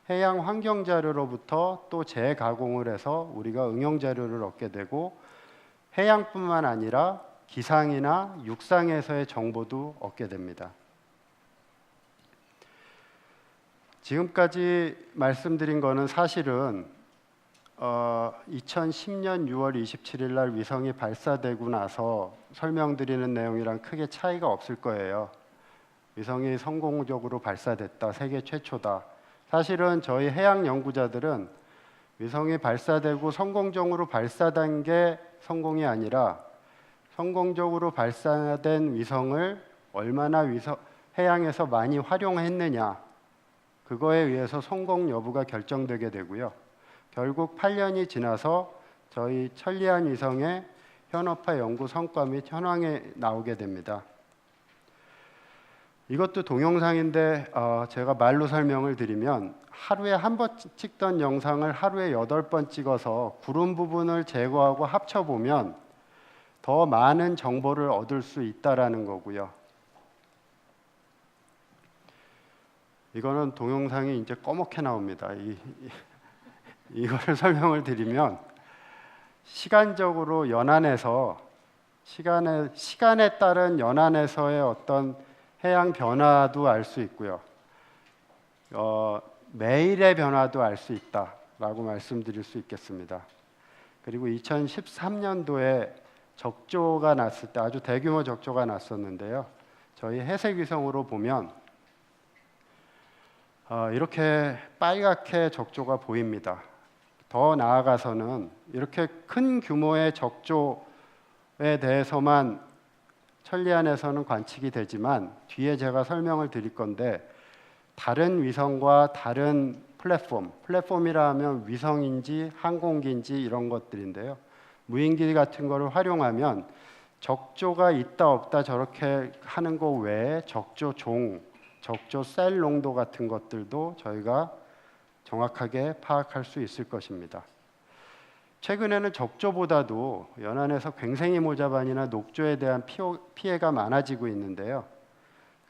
해양 환경 자료로부터 또 재가공을 해서 우리가 응용 자료를 얻게 되고 해양뿐만 아니라 기상이나 육상에서의 정보도 얻게 됩니다. 지금까지 말씀드린 거는 사실은 2010년 6월 27일 날 위성이 발사되고 나서 설명드리는 내용이랑 크게 차이가 없을 거예요. 위성이 성공적으로 발사됐다, 세계 최초다. 사실은 저희 해양 연구자들은 위성이 발사되고 성공적으로 발사된 게 성공이 아니라 성공적으로 발사된 위성을 얼마나 해양에서 많이 활용했느냐, 그거에 의해서 성공 여부가 결정되게 되고요. 결국 8년이 지나서 저희 천리안 위성의 현업화 연구 성과 및 현황에 나오게 됩니다. 이것도 동영상인데 제가 말로 설명을 드리면 하루에 한 번 찍던 영상을 하루에 8번 찍어서 구름 부분을 제거하고 합쳐보면 더 많은 정보를 얻을 수 있다라는 거고요. 이거는 동영상이 이제 꺼멓게 나옵니다. 이거를 설명을 드리면 시간적으로 연안에서 시간에 따른 연안에서의 어떤 해양 변화도 알 수 있고요. 매일의 변화도 알 수 있다라고 말씀드릴 수 있겠습니다. 그리고 2013년도에 적조가 났을 때 아주 대규모 적조가 났었는데요. 저희 해색위성으로 보면 이렇게 빨갛게 적조가 보입니다. 더 나아가서는 이렇게 큰 규모의 적조에 대해서만 천리안에서는 관측이 되지만 뒤에 제가 설명을 드릴 건데 다른 위성과 다른 플랫폼이라 하면 위성인지 항공기인지 이런 것들인데요. 무인기 같은 거를 활용하면 적조가 있다 없다 저렇게 하는 거 외에 적조종, 적조셀 농도 같은 것들도 저희가 정확하게 파악할 수 있을 것입니다. 최근에는 적조보다도 연안에서 괭생이 모자반이나 녹조에 대한 피해가 많아지고 있는데요.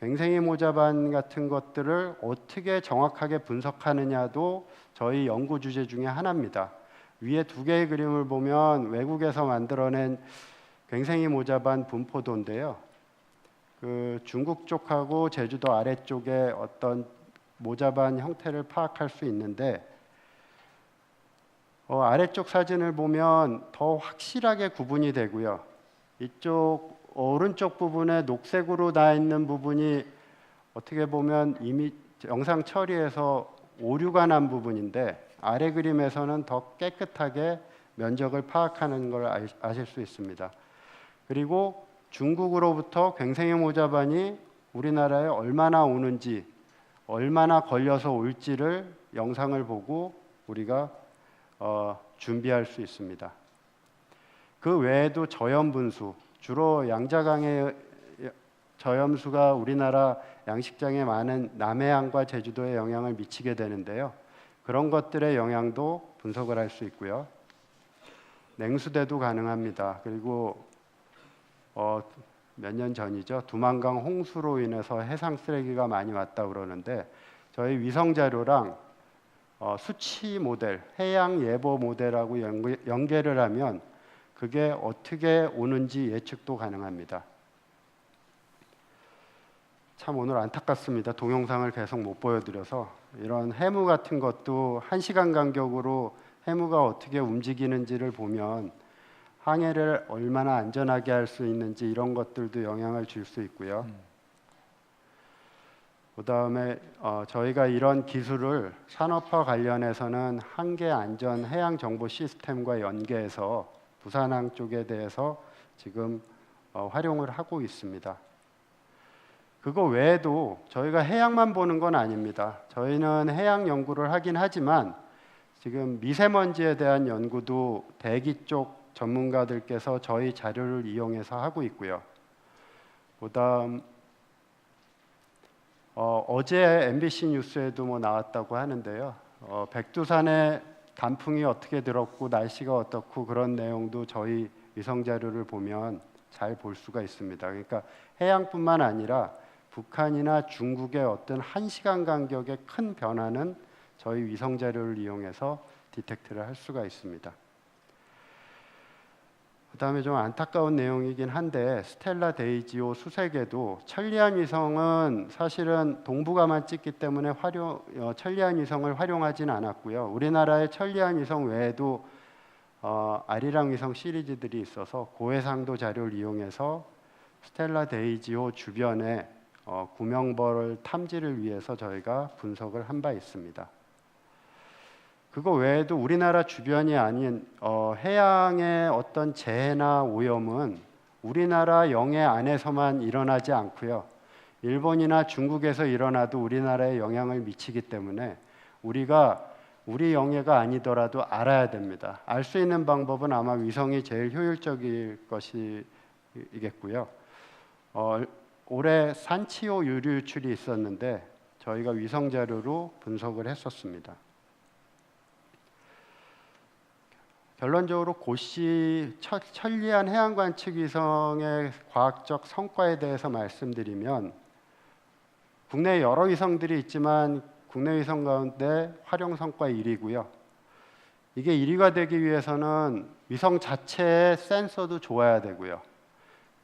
괭생이 모자반 같은 것들을 어떻게 정확하게 분석하느냐도 저희 연구 주제 중에 하나입니다. 위에 2개의 그림을 보면 외국에서 만들어낸 괭생이 모자반 분포도인데요. 그 중국 쪽하고 제주도 아래쪽에 어떤 모자반 형태를 파악할 수 있는데 아래쪽 사진을 보면 더 확실하게 구분이 되고요. 이쪽 오른쪽 부분에 녹색으로 나 있는 부분이 어떻게 보면 이미 영상 처리해서 오류가 난 부분인데 아래 그림에서는 더 깨끗하게 면적을 파악하는 걸 아실 수 있습니다. 그리고 중국으로부터 괭생이 모자반이 우리나라에 얼마나 오는지, 얼마나 걸려서 올지를 영상을 보고 우리가 준비할 수 있습니다. 그 외에도 저염분수, 주로 양자강의 저염수가 우리나라 양식장에 많은 남해안과 제주도에 영향을 미치게 되는데요. 그런 것들의 영향도 분석을 할 수 있고요. 냉수대도 가능합니다. 그리고 몇 년 전이죠. 두만강 홍수로 인해서 해상 쓰레기가 많이 왔다 그러는데 저희 위성 자료랑 수치 모델, 해양 예보 모델하고 연계를 하면 그게 어떻게 오는지 예측도 가능합니다. 참 오늘 안타깝습니다. 동영상을 계속 못 보여드려서 이런 해무 같은 것도 1시간 간격으로 해무가 어떻게 움직이는지를 보면 항해를 얼마나 안전하게 할 수 있는지 이런 것들도 영향을 줄 수 있고요. 그다음에 저희가 이런 기술을 산업화 관련해서는 한계 안전 해양 정보 시스템과 연계해서 부산항 쪽에 대해서 지금 활용을 하고 있습니다. 그거 외에도 저희가 해양만 보는 건 아닙니다. 저희는 해양 연구를 하긴 하지만 지금 미세먼지에 대한 연구도 대기 쪽 전문가들께서 저희 자료를 이용해서 하고 있고요. 그다음 어제 MBC 뉴스에도 뭐 나왔다고 하는데요. 백두산에 단풍이 어떻게 들었고 날씨가 어떻고 그런 내용도 저희 위성 자료를 보면 잘 볼 수가 있습니다. 그러니까 해양뿐만 아니라 북한이나 중국의 어떤 1시간 간격의 큰 변화는 저희 위성 자료를 이용해서 디텍트를 할 수가 있습니다. 그다음에 좀 안타까운 내용이긴 한데 스텔라 데이지오 수색에도 천리안 위성은 사실은 동북아만 찍기 때문에 천리안 위성을 활용하진 않았고요. 우리나라의 천리안 위성 외에도 아리랑 위성 시리즈들이 있어서 고해상도 자료를 이용해서 스텔라 데이지오 주변에 구명벌 탐지를 위해서 저희가 분석을 한 바 있습니다. 그거 외에도 우리나라 주변이 아닌 해양의 어떤 재해나 오염은 우리나라 영해 안에서만 일어나지 않고요. 일본이나 중국에서 일어나도 우리나라에 영향을 미치기 때문에 우리가 우리 영해가 아니더라도 알아야 됩니다. 알 수 있는 방법은 아마 위성이 제일 효율적일 것이겠고요. 올해 산치오 유류 유출이 있었는데 저희가 위성 자료로 분석을 했었습니다. 결론적으로 고시 천리안 해양관측 위성의 과학적 성과에 대해서 말씀드리면 국내 여러 위성들이 있지만 국내 위성 가운데 활용 성과 1위고요. 이게 1위가 되기 위해서는 위성 자체의 센서도 좋아야 되고요.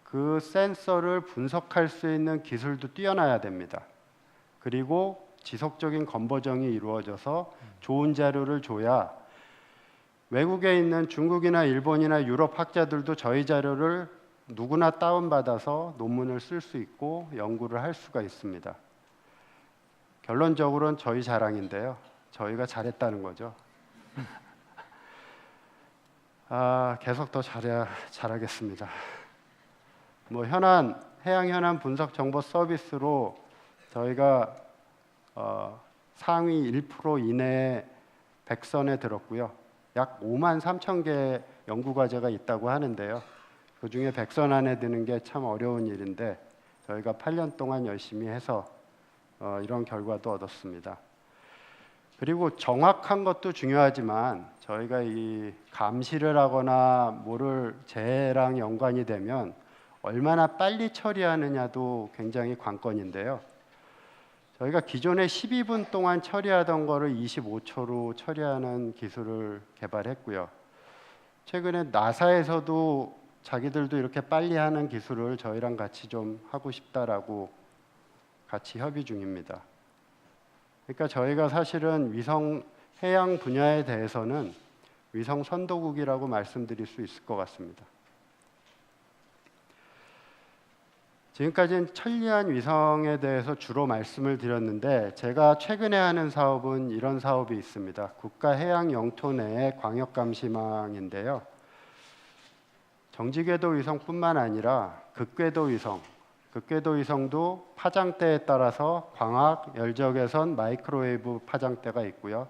그 센서를 분석할 수 있는 기술도 뛰어나야 됩니다. 그리고 지속적인 건보정이 이루어져서 좋은 자료를 줘야 외국에 있는 중국이나 일본이나 유럽 학자들도 저희 자료를 누구나 다운받아서 논문을 쓸 수 있고 연구를 할 수가 있습니다. 결론적으로는 저희 자랑인데요. 저희가 잘했다는 거죠. 계속 더 잘하겠습니다. 뭐 해양 현안 분석 정보 서비스로 저희가 상위 1% 이내에 100선에 들었고요. 약 5만 3천 개의 연구 과제가 있다고 하는데요. 그중에 100선 안에 드는 게 참 어려운 일인데 저희가 8년 동안 열심히 해서 이런 결과도 얻었습니다. 그리고 정확한 것도 중요하지만 저희가 이 감시를 하거나 뭐를 재해랑 연관이 되면 얼마나 빨리 처리하느냐도 굉장히 관건인데요. 저희가 기존에 12분 동안 처리하던 거를 25초로 처리하는 기술을 개발했고요. 최근에 나사에서도 자기들도 이렇게 빨리 하는 기술을 저희랑 같이 좀 하고 싶다라고 같이 협의 중입니다. 그러니까 저희가 사실은 위성 해양 분야에 대해서는 위성 선도국이라고 말씀드릴 수 있을 것 같습니다. 지금까지는 천리안 위성에 대해서 주로 말씀을 드렸는데 제가 최근에 하는 사업은 이런 사업이 있습니다. 국가 해양 영토 내의 광역 감시망인데요. 정지궤도 위성뿐만 아니라 극궤도 위성도 파장대에 따라서 광학, 열적외선, 마이크로웨이브 파장대가 있고요.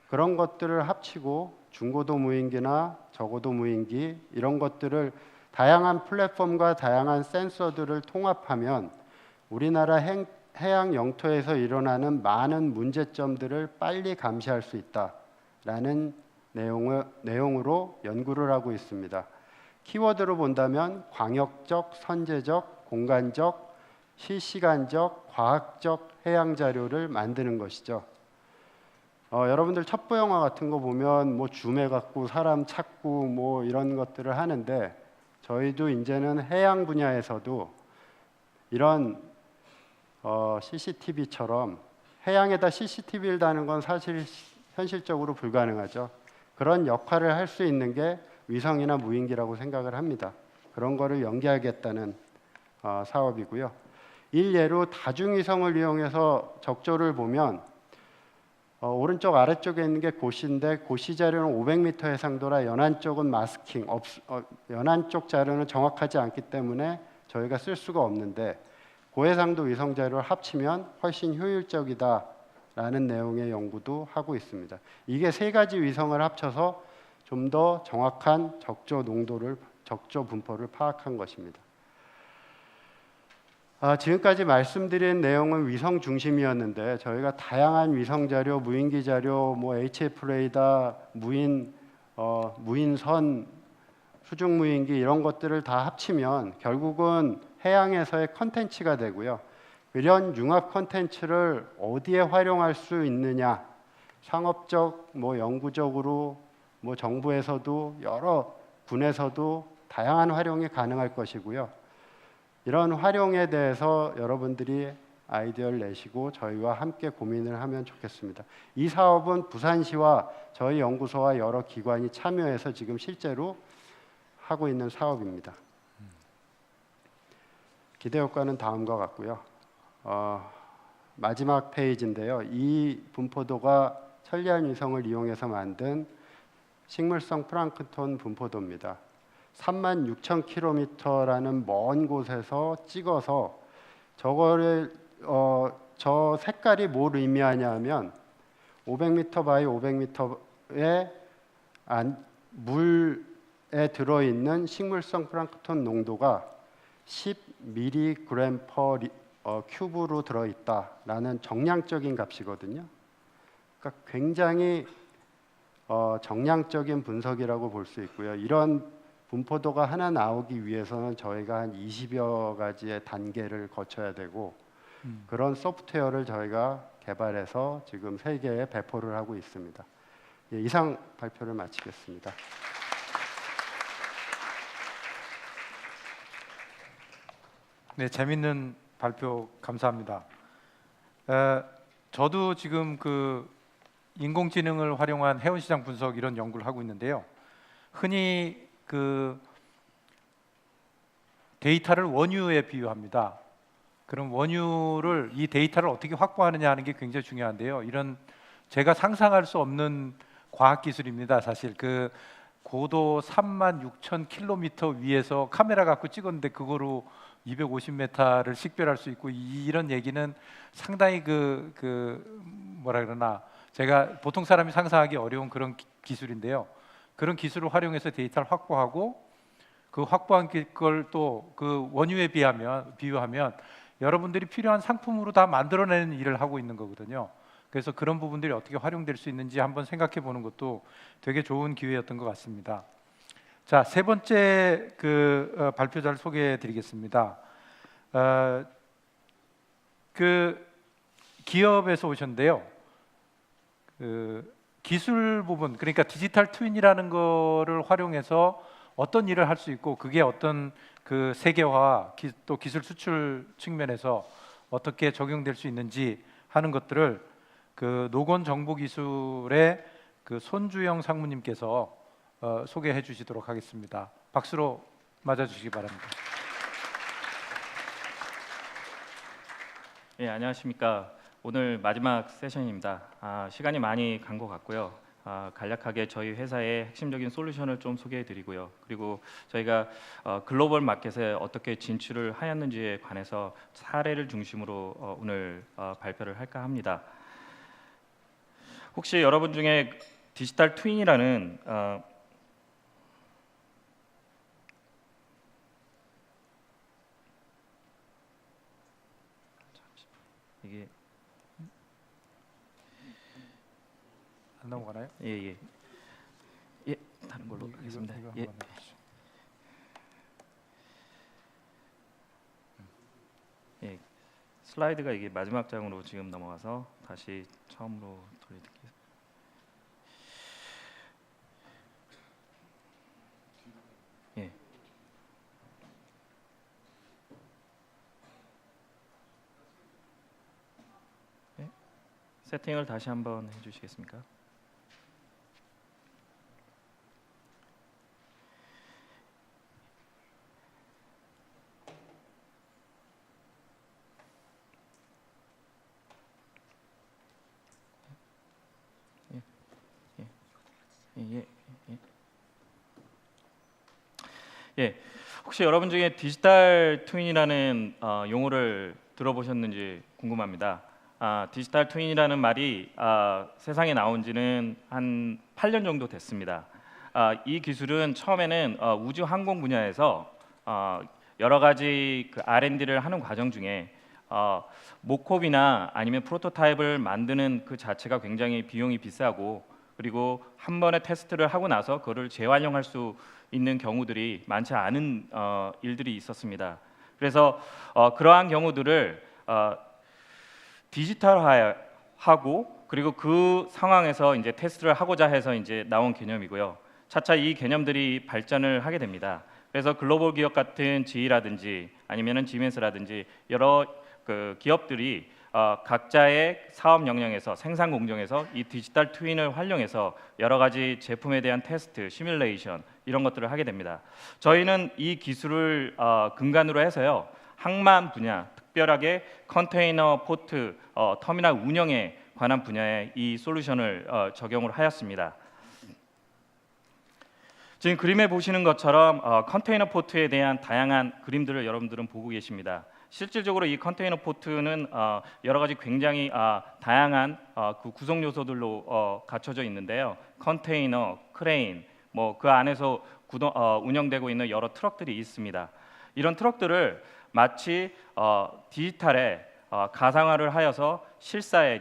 그런 것들을 합치고 중고도 무인기나 저고도 무인기 이런 것들을 다양한 플랫폼과 다양한 센서들을 통합하면 우리나라 해양 영토에서 일어나는 많은 문제점들을 빨리 감시할 수 있다라는 내용으로 연구를 하고 있습니다. 키워드로 본다면 광역적, 선제적, 공간적, 실시간적, 과학적 해양 자료를 만드는 것이죠. 여러분들 첩보 영화 같은 거 보면 뭐 줌해 갖고 사람 찾고 뭐 이런 것들을 하는데 저희도 이제는 해양 분야에서도 이런 CCTV처럼 해양에다 CCTV를 다는 건 사실 현실적으로 불가능하죠. 그런 역할을 할 수 있는 게 위성이나 무인기라고 생각을 합니다. 그런 거를 연계하겠다는 사업이고요. 일례로 다중위성을 이용해서 적조를 보면 오른쪽 아래쪽에 있는 게 고시인데 고시 자료는 500m 해상도라 연안 쪽은 마스킹, 연안 쪽 자료는 정확하지 않기 때문에 저희가 쓸 수가 없는데 고해상도 위성 자료를 합치면 훨씬 효율적이다라는 내용의 연구도 하고 있습니다. 이게 세 가지 위성을 합쳐서 좀 더 정확한 적조 농도를, 적조 분포를 파악한 것입니다. 지금까지 말씀드린 내용은 위성 중심이었는데 저희가 다양한 위성 자료, 무인기 자료, HF 레이더, 무인선, 수중 무인기 이런 것들을 다 합치면 결국은 해양에서의 컨텐츠가 되고요. 이런 융합 컨텐츠를 어디에 활용할 수 있느냐, 상업적, 연구적으로, 정부에서도 여러 군에서도 다양한 활용이 가능할 것이고요. 이런 활용에 대해서 여러분들이 아이디어를 내시고 저희와 함께 고민을 하면 좋겠습니다. 이 사업은 부산시와 저희 연구소와 여러 기관이 참여해서 지금 실제로 하고 있는 사업입니다. 기대 효과는 다음과 같고요. 마지막 페이지인데요. 이 분포도가 천리안 위성을 이용해서 만든 식물성 플랑크톤 분포도입니다. 36,000km라는 먼 곳에서 찍어서 저거를 저 색깔이 뭘 의미하냐면 500m 바이 500m의 물에 들어있는 식물성 플랑크톤 농도가 10mg per 큐브로 들어있다라는 정량적인 값이거든요. 그러니까 굉장히 정량적인 분석이라고 볼 수 있고요. 이런 분포도가 하나 나오기 위해서는 저희가 한 20여 가지의 단계를 거쳐야 되고 그런 소프트웨어를 저희가 개발해서 지금 세계에 배포를 하고 있습니다. 이상 발표를 마치겠습니다. 네, 재밌는 발표 감사합니다. 저도 지금 인공지능을 활용한 해운시장 분석 이런 연구를 하고 있는데요. 흔히 데이터를 원유에 비유합니다. 그럼 원유를 이 데이터를 어떻게 확보하느냐 하는 게 굉장히 중요한데요. 이런 제가 상상할 수 없는 과학 기술입니다. 사실 고도 36,000km 위에서 카메라 갖고 찍었는데 그거로 250m를 식별할 수 있고 이런 얘기는 상당히 뭐라 그러나 제가 보통 사람이 상상하기 어려운 그런 기술인데요. 그런 기술을 활용해서 데이터를 확보하고 그 확보한 걸 또 원유에 비유하면 여러분들이 필요한 상품으로 다 만들어내는 일을 하고 있는 거거든요. 그래서 그런 부분들이 어떻게 활용될 수 있는지 한번 생각해 보는 것도 되게 좋은 기회였던 것 같습니다. 자, 세 번째 발표자를 소개해 드리겠습니다. 기업에서 오셨는데요. 기술 부분, 그러니까 디지털 트윈이라는 거를 활용해서 어떤 일을 할 수 있고 그게 어떤 세계화 또 기술 수출 측면에서 어떻게 적용될 수 있는지 하는 것들을 노건정보기술의 손주영 상무님께서 소개해 주시도록 하겠습니다. 박수로 맞아주시기 바랍니다. 네, 안녕하십니까. 오늘 마지막 세션입니다. 시간이 많이 간 것 같고요. 간략하게 저희 회사의 핵심적인 솔루션을 좀 소개해드리고요. 그리고 저희가 글로벌 마켓에 어떻게 진출을 하였는지에 관해서 사례를 중심으로 오늘 발표를 할까 합니다. 혹시 여러분 중에 디지털 트윈이라는 이게 안 넘어가나요? 예, 다른 걸로 하겠습니다. 예. 예, 슬라이드가 이게 마지막 장으로 지금 넘어가서 다시 처음으로 돌려드릴게요. 예. 예. 세팅을 다시 한번 해주시겠습니까? 예. 예. 혹시 여러분 중에 디지털 트윈이라는 용어를 들어보셨는지 궁금합니다. 디지털 트윈이라는 말이 세상에 나온 지는 한 8년 정도 됐습니다. 이 기술은 처음에는 우주 항공 분야에서 여러 가지 그 R&D를 하는 과정 중에 모컵이나 아니면 프로토타입을 만드는 그 자체가 굉장히 비용이 비싸고, 그리고 한 번에 테스트를 하고 나서 그거를 재활용할 수 있는 경우들이 많지 않은 일들이 있었습니다. 그래서 그러한 경우들을 디지털화하고, 그리고 그 상황에서 이제 테스트를 하고자 해서 이제 나온 개념이고요. 차차 이 개념들이 발전을 하게 됩니다. 그래서 글로벌 기업 같은 GE라든지 아니면은 지멘스라든지 여러 그 기업들이 각자의 사업 역량에서 생산 공정에서 이 디지털 트윈을 활용해서 여러 가지 제품에 대한 테스트, 시뮬레이션 이런 것들을 하게 됩니다. 저희는 이 기술을 근간으로 해서요, 항만 분야, 특별하게 컨테이너 포트 터미널 운영에 관한 분야에 이 솔루션을 적용을 하였습니다. 지금 그림에 보시는 것처럼 컨테이너 포트에 대한 다양한 그림들을 여러분들은 보고 계십니다. 실질적으로 이 컨테이너 포트는 여러 가지 굉장히 다양한 그 구성 요소들로 갖춰져 있는데요. 컨테이너, 크레인, 뭐 그 안에서 운영되고 있는 여러 트럭들이 있습니다. 이런 트럭들을 마치 디지털에 가상화를 하여서 실사에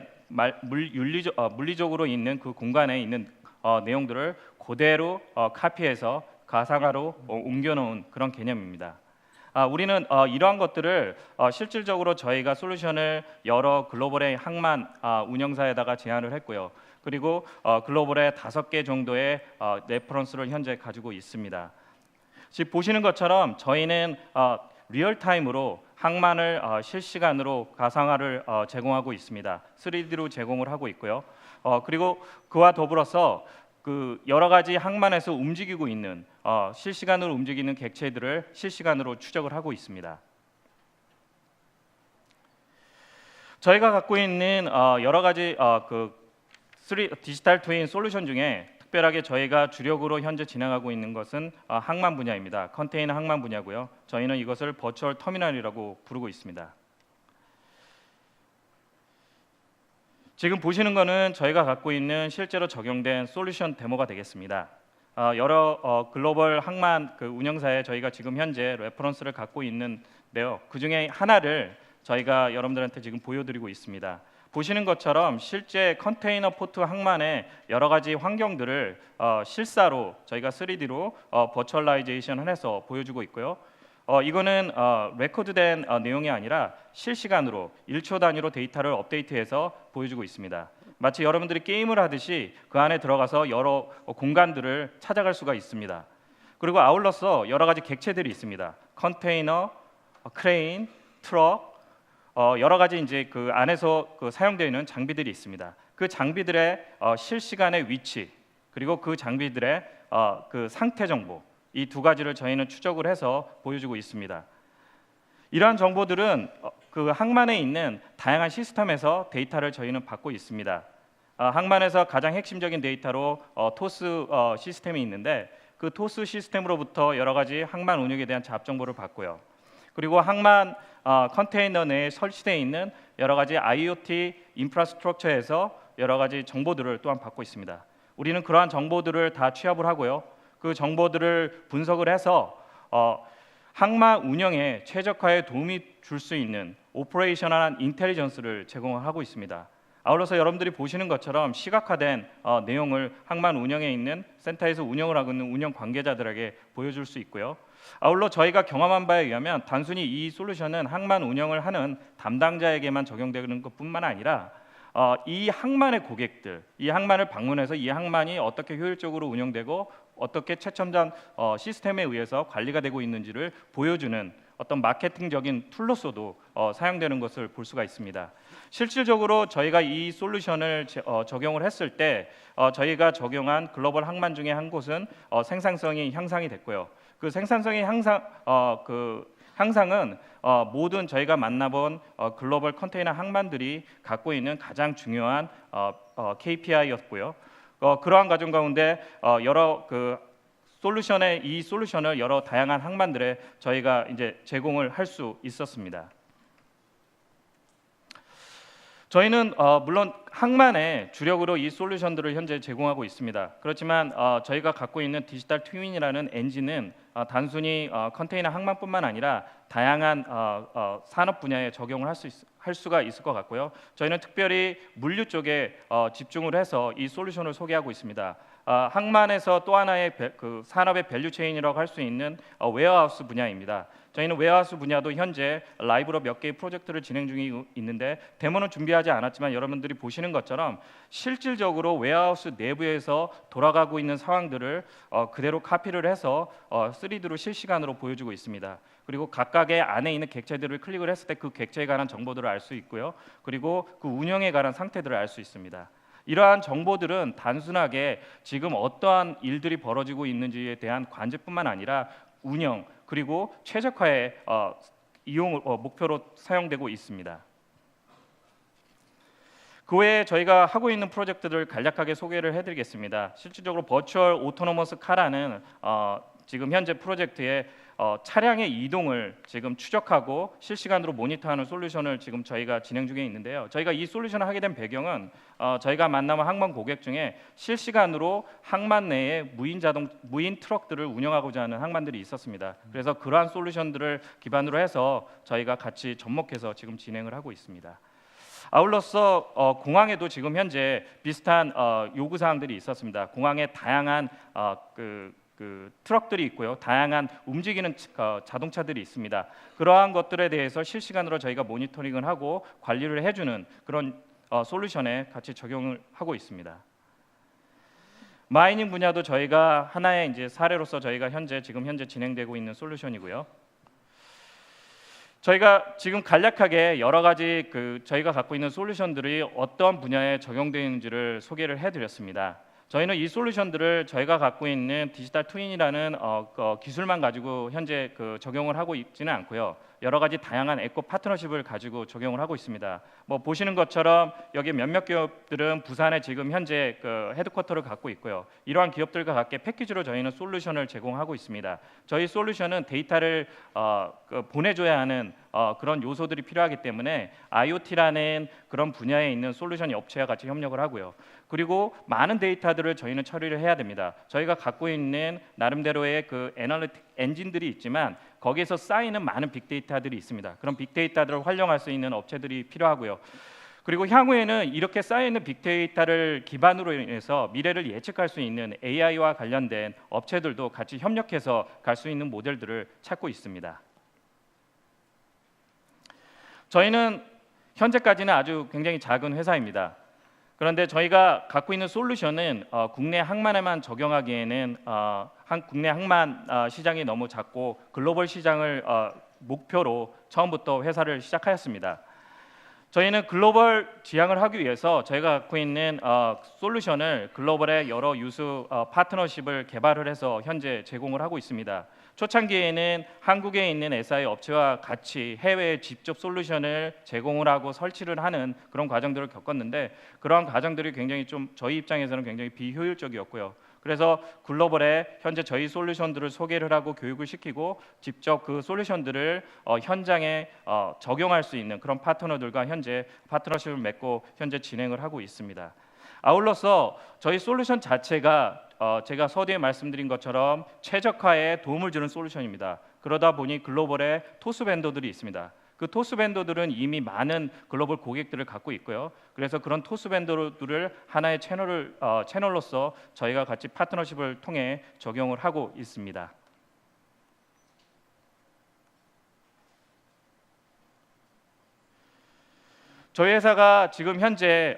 물리적으로 있는 그 공간에 있는 내용들을 그대로 카피해서 가상화로 옮겨놓은 그런 개념입니다. 우리는 이러한 것들을 실질적으로 저희가 솔루션을 여러 글로벌의 항만 운영사에다가 제안을 했고요. 그리고 글로벌의 5개 정도의 레퍼런스를 현재 가지고 있습니다. 지금 보시는 것처럼 저희는 리얼타임으로 항만을 실시간으로 가상화를 제공하고 있습니다. 3D로 제공을 하고 있고요. 그리고 그와 더불어서 그 여러 가지 항만에서 움직이고 있는 실시간으로 움직이는 객체들을 실시간으로 추적을 하고 있습니다. 저희가 갖고 있는 여러 가지 그 디지털 트윈 솔루션 중에 특별하게 저희가 주력으로 현재 진행하고 있는 것은 항만 분야입니다. 컨테이너 항만 분야고요. 저희는 이것을 버추얼 터미널이라고 부르고 있습니다. 지금 보시는 거는 저희가 갖고 있는 실제로 적용된 솔루션 데모가 되겠습니다. 여러 글로벌 항만 그 운영사에 저희가 지금 현재 레퍼런스를 갖고 있는데요. 그 중에 하나를 저희가 여러분들한테 지금 보여드리고 있습니다. 보시는 것처럼 실제 컨테이너 포트 항만의 여러 가지 환경들을 실사로 저희가 3D로 버추얼라이제이션을 해서 보여주고 있고요. 이거는 레코드된 내용이 아니라 실시간으로 1초 단위로 데이터를 업데이트해서 보여주고 있습니다. 마치 여러분들이 게임을 하듯이 그 안에 들어가서 여러 공간들을 찾아갈 수가 있습니다. 그리고 아울러서 여러 가지 객체들이 있습니다. 컨테이너, 크레인, 트럭, 여러 가지 이제 그 안에서 그 사용되어 있는 장비들이 있습니다. 그 장비들의 실시간의 위치, 그리고 그 장비들의 그 상태 정보, 이 두 가지를 저희는 추적을 해서 보여주고 있습니다. 이러한 정보들은 그 항만에 있는 다양한 시스템에서 데이터를 저희는 받고 있습니다. 항만에서 가장 핵심적인 데이터로 토스 시스템이 있는데, 그 토스 시스템으로부터 여러 가지 항만 운영에 대한 잡 정보를 받고요. 그리고 항만 컨테이너 내에 설치되어 있는 여러 가지 IoT 인프라스트럭처에서 여러 가지 정보들을 또한 받고 있습니다. 우리는 그러한 정보들을 다 취합을 하고요. 그 정보들을 분석을 해서 항만 운영에 최적화에 도움이 줄 수 있는 오퍼레이셔널한 인텔리전스를 제공하고 있습니다. 아울러서 여러분들이 보시는 것처럼 시각화된 내용을 항만 운영에 있는 센터에서 운영을 하고 있는 운영 관계자들에게 보여줄 수 있고요. 아울러 저희가 경험한 바에 의하면 단순히 이 솔루션은 항만 운영을 하는 담당자에게만 적용되는 것뿐만 아니라 이 항만의 고객들, 이 항만을 방문해서 이 항만이 어떻게 효율적으로 운영되고 어떻게 최첨단 시스템에 의해서 관리가 되고 있는지를 보여주는 어떤 마케팅적인 툴로서도 사용되는 것을 볼 수가 있습니다. 실질적으로 저희가 이 솔루션을 적용을 했을 때 저희가 적용한 글로벌 항만 중에 한 곳은 생산성이 향상이 됐고요. 그 생산성의 향상은 모든 저희가 만나본 글로벌 컨테이너 항만들이 갖고 있는 가장 중요한 KPI였고요. 그러한 과정 가운데 여러 이 솔루션을 여러 다양한 항만들에 저희가 이제 제공을 할 수 있었습니다. 저희는 물론 항만에 주력으로 이 솔루션들을 현재 제공하고 있습니다. 그렇지만 저희가 갖고 있는 디지털 트윈이라는 엔진은 단순히 컨테이너 항만뿐만 아니라 다양한 산업 분야에 적용을 할 수가 있을 것 같고요. 저희는 특별히 물류 쪽에 집중을 해서 이 솔루션을 소개하고 있습니다. 항만에서 또 하나의 산업의 밸류 체인이라고 할 수 있는 웨어하우스 분야입니다. 저희는 웨어하우스 분야도 현재 라이브로 몇 개의 프로젝트를 진행 중에 있는데 데모는 준비하지 않았지만 여러분들이 보시는 것처럼 실질적으로 웨어하우스 내부에서 돌아가고 있는 상황들을 그대로 카피를 해서 3D로 실시간으로 보여주고 있습니다. 그리고 각각의 안에 있는 객체들을 클릭을 했을 때 그 객체에 관한 정보들을 알 수 있고요. 그리고 그 운영에 관한 상태들을 알 수 있습니다. 이러한 정보들은 단순하게 지금 어떠한 일들이 벌어지고 있는지에 대한 관제뿐만 아니라 운영 그리고 최적화의 이용을 목표로 사용되고 있습니다. 그 외에 저희가 하고 있는 프로젝트들을 간략하게 소개를 해드리겠습니다. 실질적으로 버추얼 오토노머스 카라는 지금 현재 프로젝트에 차량의 이동을 지금 추적하고 실시간으로 모니터하는 솔루션을 지금 저희가 진행 중에 있는데요. 저희가 이 솔루션을 하게 된 배경은 저희가 만나는 항만 고객 중에 실시간으로 항만 내에 무인 트럭들을 운영하고자 하는 항만들이 있었습니다. 그래서 그러한 솔루션들을 기반으로 해서 저희가 같이 접목해서 지금 진행을 하고 있습니다. 아울러서 공항에도 지금 현재 비슷한 요구 사항들이 있었습니다. 공항에 다양한 트럭들이 있고요. 다양한 움직이는 자동차들이 있습니다. 그러한 것들에 대해서 실시간으로 저희가 모니터링을 하고 관리를 해주는 그런 솔루션에 같이 적용을 하고 있습니다. 마이닝 분야도 저희가 하나의 이제 사례로서 저희가 지금 현재 진행되고 있는 솔루션이고요. 저희가 지금 간략하게 여러 가지 저희가 갖고 있는 솔루션들이 어떤 분야에 적용되는지를 소개를 해드렸습니다. 저희는 이 솔루션들을 저희가 갖고 있는 디지털 트윈이라는 기술만 가지고 현재 적용을 하고 있지는 않고요. 여러 가지 다양한 에코 파트너십을 가지고 적용을 하고 있습니다. 보시는 것처럼 여기 몇몇 기업들은 부산에 지금 현재 헤드쿼터를 갖고 있고요. 이러한 기업들과 함께 패키지로 저희는 솔루션을 제공하고 있습니다. 저희 솔루션은 데이터를 보내줘야 하는 그런 요소들이 필요하기 때문에 IoT라는 그런 분야에 있는 솔루션 업체와 같이 협력을 하고요. 그리고 많은 데이터들을 저희는 처리를 해야 됩니다. 저희가 갖고 있는 나름대로의 애널리틱 엔진들이 있지만 거기에서 쌓이는 많은 빅데이터들이 있습니다. 그런 빅데이터들을 활용할 수 있는 업체들이 필요하고요. 그리고 향후에는 이렇게 쌓여있는 빅데이터를 기반으로 해서 미래를 예측할 수 있는 AI와 관련된 업체들도 같이 협력해서 갈 수 있는 모델들을 찾고 있습니다. 저희는 현재까지는 아주 굉장히 작은 회사입니다. 그런데 저희가 갖고 있는 솔루션은 국내 항만에만 적용하기에는 국내 항만 시장이 너무 작고 글로벌 시장을 목표로 처음부터 회사를 시작하였습니다. 저희는 글로벌 지향을 하기 위해서 저희가 갖고 있는 솔루션을 글로벌의 여러 유수 파트너십을 개발을 해서 현재 제공을 하고 있습니다. 초창기에는 한국에 있는 SI 업체와 같이 해외에 직접 솔루션을 제공을 하고 설치를 하는 그런 과정들을 겪었는데 그러한 과정들이 굉장히 좀 저희 입장에서는 굉장히 비효율적이었고요. 그래서 글로벌에 현재 저희 솔루션들을 소개를 하고 교육을 시키고 직접 그 솔루션들을 현장에 적용할 수 있는 그런 파트너들과 현재 파트너십을 맺고 현재 진행을 하고 있습니다. 아울러서 저희 솔루션 자체가 제가 서두에 말씀드린 것처럼 최적화에 도움을 주는 솔루션입니다. 그러다 보니 글로벌에 토스 벤더들이 있습니다. 그 토스 벤더들은 이미 많은 글로벌 고객들을 갖고 있고요. 그래서 그런 토스 벤더들을 하나의 채널로서 저희가 같이 파트너십을 통해 적용을 하고 있습니다. 저희 회사가 지금 현재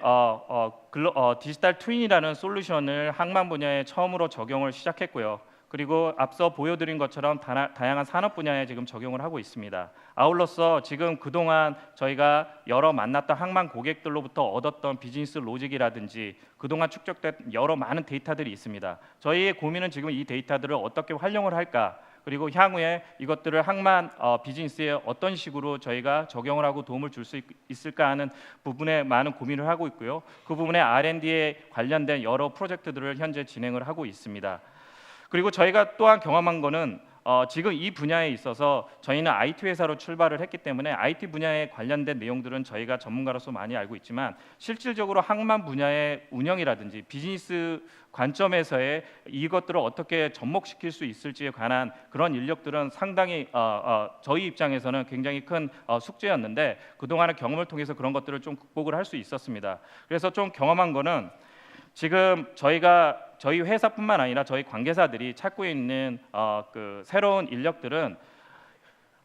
디지털 트윈이라는 솔루션을 항만 분야에 처음으로 적용을 시작했고요. 그리고 앞서 보여드린 것처럼 다양한 산업 분야에 지금 적용을 하고 있습니다. 아울러서 지금 그동안 저희가 여러 만났던 항만 고객들로부터 얻었던 비즈니스 로직이라든지 그동안 축적된 여러 많은 데이터들이 있습니다. 저희의 고민은 지금 이 데이터들을 어떻게 활용을 할까? 그리고 향후에 이것들을 항만 비즈니스에 어떤 식으로 저희가 적용을 하고 도움을 줄 수 있을까 하는 부분에 많은 고민을 하고 있고요. 그 부분에 R&D에 관련된 여러 프로젝트들을 현재 진행을 하고 있습니다. 그리고 저희가 또한 경험한 거는 지금 이 분야에 있어서 저희는 IT 회사로 출발을 했기 때문에 IT 분야에 관련된 내용들은 저희가 전문가로서 많이 알고 있지만 실질적으로 항만 분야의 운영이라든지 비즈니스 관점에서의 이것들을 어떻게 접목시킬 수 있을지에 관한 그런 인력들은 상당히 저희 입장에서는 굉장히 큰 숙제였는데 그동안의 경험을 통해서 그런 것들을 좀 극복을 할 수 있었습니다. 그래서 좀 경험한 거는 지금 저희 회사뿐만 아니라 저희 관계사들이 찾고 있는 그 새로운 인력들은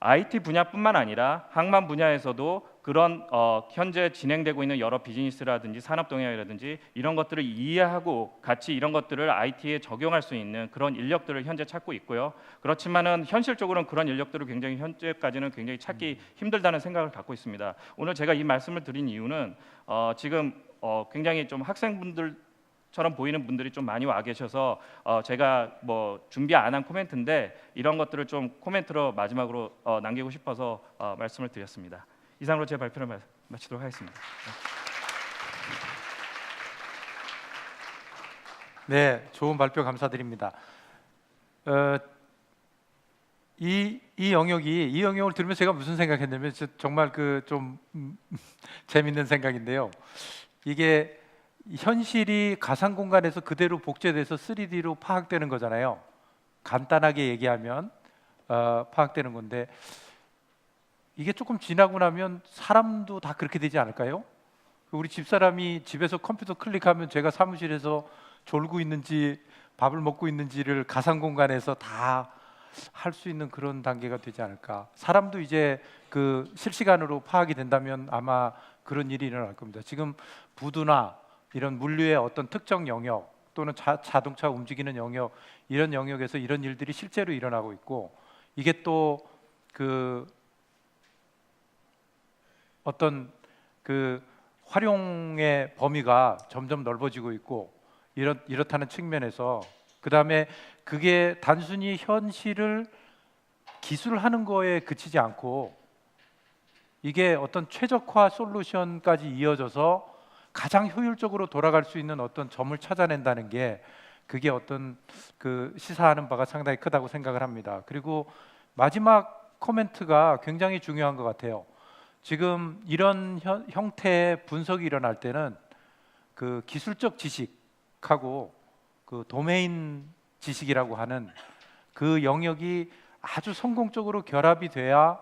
IT 분야뿐만 아니라 항만 분야에서도 그런 현재 진행되고 있는 여러 비즈니스라든지 산업 동향이라든지 이런 것들을 이해하고 같이 이런 것들을 IT에 적용할 수 있는 그런 인력들을 현재 찾고 있고요. 그렇지만은 현실적으로는 그런 인력들을 굉장히 현재까지는 굉장히 찾기 힘들다는 생각을 갖고 있습니다. 오늘 제가 이 말씀을 드린 이유는 지금 굉장히 좀 학생분들 처럼 보이는 분들이 좀 많이 와 계셔서 제가 뭐 준비 안 한 코멘트인데 이런 것들을 좀 코멘트로 마지막으로 남기고 싶어서 말씀을 드렸습니다. 이상으로 제 발표를 마치도록 하겠습니다. 네, 좋은 발표 감사드립니다. 이 영역을 들으면서 제가 무슨 생각했냐면 정말 그 좀 재밌는 생각인데요. 이게 현실이 가상 공간에서 그대로 복제돼서 3D로 파악되는 거잖아요. 간단하게 얘기하면 파악되는 건데 이게 조금 지나고 나면 사람도 다 그렇게 되지 않을까요? 우리 집사람이 집에서 컴퓨터 클릭하면 제가 사무실에서 졸고 있는지 밥을 먹고 있는지를 가상 공간에서 다 할 수 있는 그런 단계가 되지 않을까. 사람도 이제 그 실시간으로 파악이 된다면 아마 그런 일이 일어날 겁니다. 지금 부두나 이런 물류의 어떤 특정 영역 또는 자동차 움직이는 영역 이런 영역에서 이런 일들이 실제로 일어나고 있고 이게 또 그 어떤 그 활용의 범위가 점점 넓어지고 있고 이렇다는 측면에서 그 다음에 그게 단순히 현실을 기술하는 거에 그치지 않고 이게 어떤 최적화 솔루션까지 이어져서 가장 효율적으로 돌아갈 수 있는 어떤 점을 찾아낸다는 게 그게 어떤 그 시사하는 바가 상당히 크다고 생각을 합니다. 그리고 마지막 코멘트가 굉장히 중요한 것 같아요. 지금 이런 형태의 분석이 일어날 때는 그 기술적 지식하고 그 도메인 지식이라고 하는 그 영역이 아주 성공적으로 결합이 돼야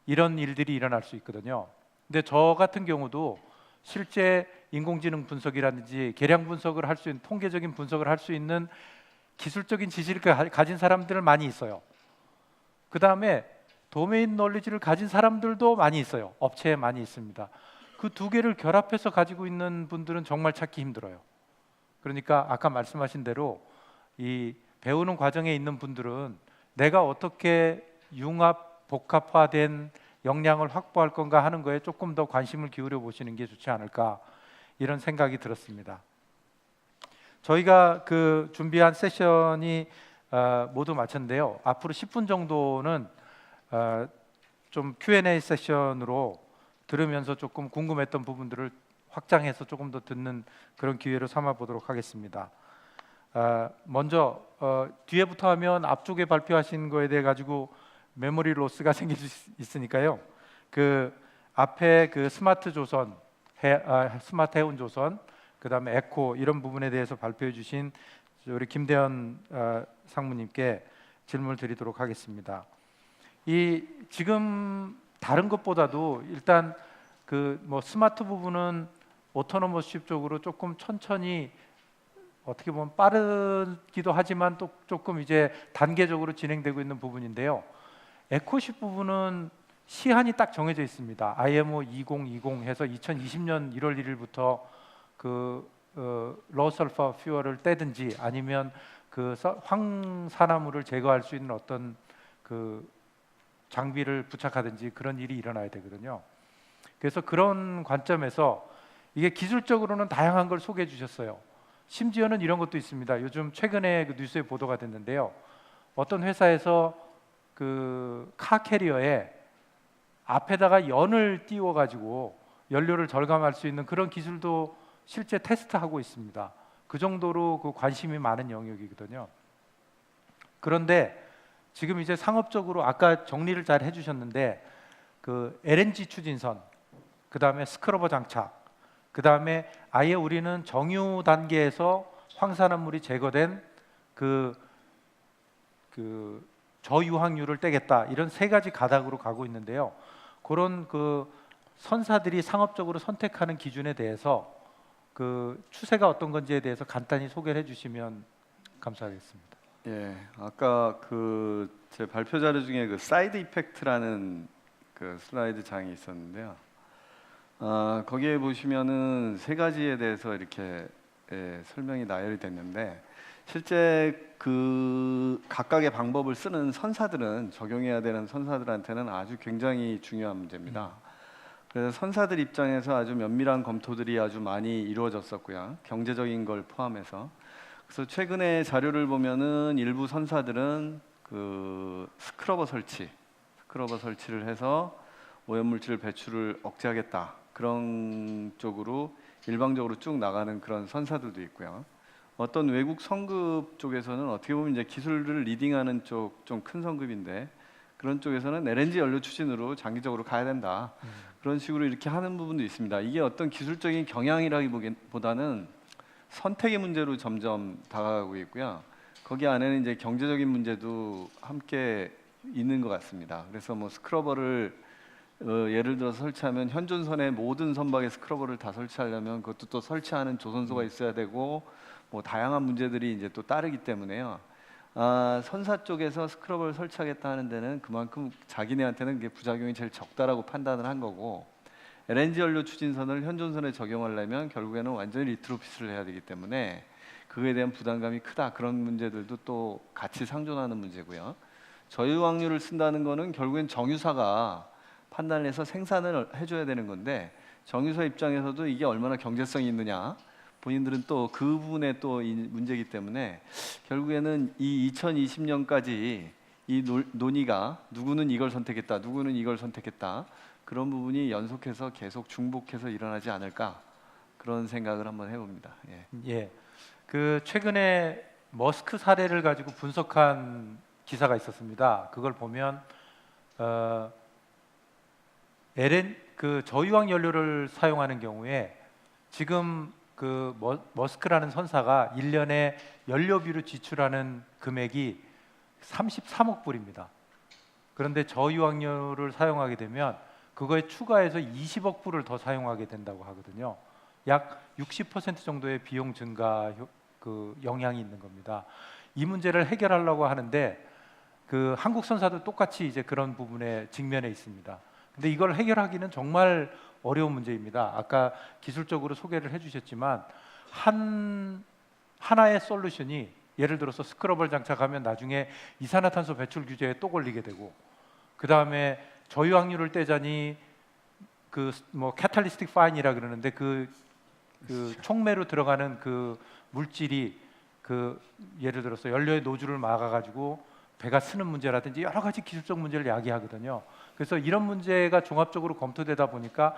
이런 일들이 일어날 수 있거든요. 근데 저 같은 경우도 실제 인공지능 분석이라든지 계량 분석을 할 수 있는 통계적인 분석을 할 수 있는 기술적인 지식을 가진 사람들 많이 있어요. 그 다음에 도메인 널리지를 가진 사람들도 많이 있어요. 업체에 많이 있습니다. 그 두 개를 결합해서 가지고 있는 분들은 정말 찾기 힘들어요. 그러니까 아까 말씀하신 대로 이 배우는 과정에 있는 분들은 내가 어떻게 융합 복합화된 역량을 확보할 건가 하는 거에 조금 더 관심을 기울여 보시는 게 좋지 않을까 이런 생각이 들었습니다. 저희가 그 준비한 세션이 모두 마쳤는데요. 앞으로 10분 정도는 좀 Q&A 세션으로 들으면서 조금 궁금했던 부분들을 확장해서 조금 더 듣는 그런 기회로 삼아 보도록 하겠습니다. 먼저 뒤에부터 하면 앞쪽에 발표하신 거에 대해 가지고 메모리 로스가 생길 수 있으니까요. 그 앞에 그 스마트 조선, 스마트 해운 조선, 그 다음에 에코 이런 부분에 대해서 발표해 주신 우리 김대현 상무님께 질문을 드리도록 하겠습니다. 이 지금 다른 것보다도 일단 그 뭐 스마트 부분은 오토노머스 쪽으로 조금 천천히 어떻게 보면 빠르기도 하지만 또 조금 이제 단계적으로 진행되고 있는 부분인데요. 에코십 부분은 시한이 딱 정해져 있습니다. IMO 2020 해서 2020년 1월 1일부터 그 로설퍼 퓨얼을 떼든지 아니면 그 황산화물을 제거할 수 있는 어떤 그 장비를 부착하든지 그런 일이 일어나야 되거든요. 그래서 그런 관점에서 이게 기술적으로는 다양한 걸 소개해 주셨어요. 심지어는 이런 것도 있습니다. 요즘 최근에 그 뉴스에 보도가 됐는데요. 어떤 회사에서 그 카 캐리어에 앞에다가 연을 띄워 가지고 연료를 절감할 수 있는 그런 기술도 실제 테스트하고 있습니다. 그 정도로 그 관심이 많은 영역이거든요. 그런데 지금 이제 상업적으로 아까 정리를 잘 해주셨는데 그 LNG 추진선, 그 다음에 스크러버 장착, 그 다음에 아예 우리는 정유 단계에서 황산화물이 제거된 그 저유황유를 떼겠다, 이런 세 가지 가닥으로 가고 있는데요. 그런 그 선사들이 상업적으로 선택하는 기준에 대해서 그 추세가 어떤 건지에 대해서 간단히 소개를 해주시면 감사하겠습니다. 예, 아까 그 제 발표 자료 중에 그 사이드 이펙트라는 그 슬라이드 장이 있었는데요. 거기에 보시면은 세 가지에 대해서 이렇게 설명이 나열이 됐는데, 실제 그 각각의 방법을 쓰는 선사들은, 적용해야 되는 선사들한테는 아주 굉장히 중요한 문제입니다. 그래서 선사들 입장에서 아주 면밀한 검토들이 아주 많이 이루어졌었고요, 경제적인 걸 포함해서. 그래서 최근에 자료를 보면은 일부 선사들은 그 스크러버 설치를 해서 오염물질 배출을 억제하겠다, 그런 쪽으로 일방적으로 쭉 나가는 그런 선사들도 있고요. 어떤 외국 성급 쪽에서는 어떻게 보면 이제 기술을 리딩하는 쪽, 좀 큰 성급인데, 그런 쪽에서는 LNG 연료 추진으로 장기적으로 가야 된다, 그런 식으로 이렇게 하는 부분도 있습니다. 이게 어떤 기술적인 경향이라기보다는 선택의 문제로 점점 다가가고 있고요. 거기 안에는 이제 경제적인 문제도 함께 있는 것 같습니다. 그래서 뭐 스크러버를 예를 들어서 설치하면 현존선의 모든 선박에 스크러버를 다 설치하려면 그것도 또 설치하는 조선소가 있어야 되고, 뭐 다양한 문제들이 이제 또 따르기 때문에요. 선사 쪽에서 스크러버를 설치하겠다 하는 데는 그만큼 자기네한테는 그게 부작용이 제일 적다라고 판단을 한 거고, LNG 연료 추진선을 현존선에 적용하려면 결국에는 완전히 리트로핏을 해야 되기 때문에 그거에 대한 부담감이 크다, 그런 문제들도 또 같이 상존하는 문제고요. 저유황유를 쓴다는 거는 결국엔 정유사가 판단을 해서 생산을 해줘야 되는 건데, 정유사 입장에서도 이게 얼마나 경제성이 있느냐, 본인들은 또 그 부분에 또 문제이기 때문에 결국에는 이 2020년까지 이 논의가 누구는 이걸 선택했다, 누구는 이걸 선택했다, 그런 부분이 연속해서 계속 중복해서 일어나지 않을까, 그런 생각을 한번 해봅니다. 예. 예, 그 최근에 머스크 사례를 가지고 분석한 기사가 있었습니다. 그걸 보면 그 저유황 연료를 사용하는 경우에 지금 그 머스크라는 선사가 1년에 연료비로 지출하는 금액이 33억 불입니다. 그런데 저유황료를 사용하게 되면 그거에 추가해서 20억 불을 더 사용하게 된다고 하거든요. 약 60% 정도의 비용 증가 그 영향이 있는 겁니다. 이 문제를 해결하려고 하는데 그 한국 선사도 똑같이 이제 그런 부분에 직면해 있습니다. 근데 이걸 해결하기는 정말 어려운 문제입니다. 아까 기술적으로 소개를 해주셨지만 하나의 솔루션이, 예를 들어서 스크러버를 장착하면 나중에 이산화탄소 배출 규제에 또 걸리게 되고, 그 다음에 저유황유를 떼자니 그 뭐 캐탈리스틱 파인이라 그러는데 그 촉매로 들어가는 그 물질이 그 예를 들어서 연료의 노즐을 막아가지고 배가 쓰는 문제라든지 여러 가지 기술적 문제를 야기하거든요. 그래서 이런 문제가 종합적으로 검토되다 보니까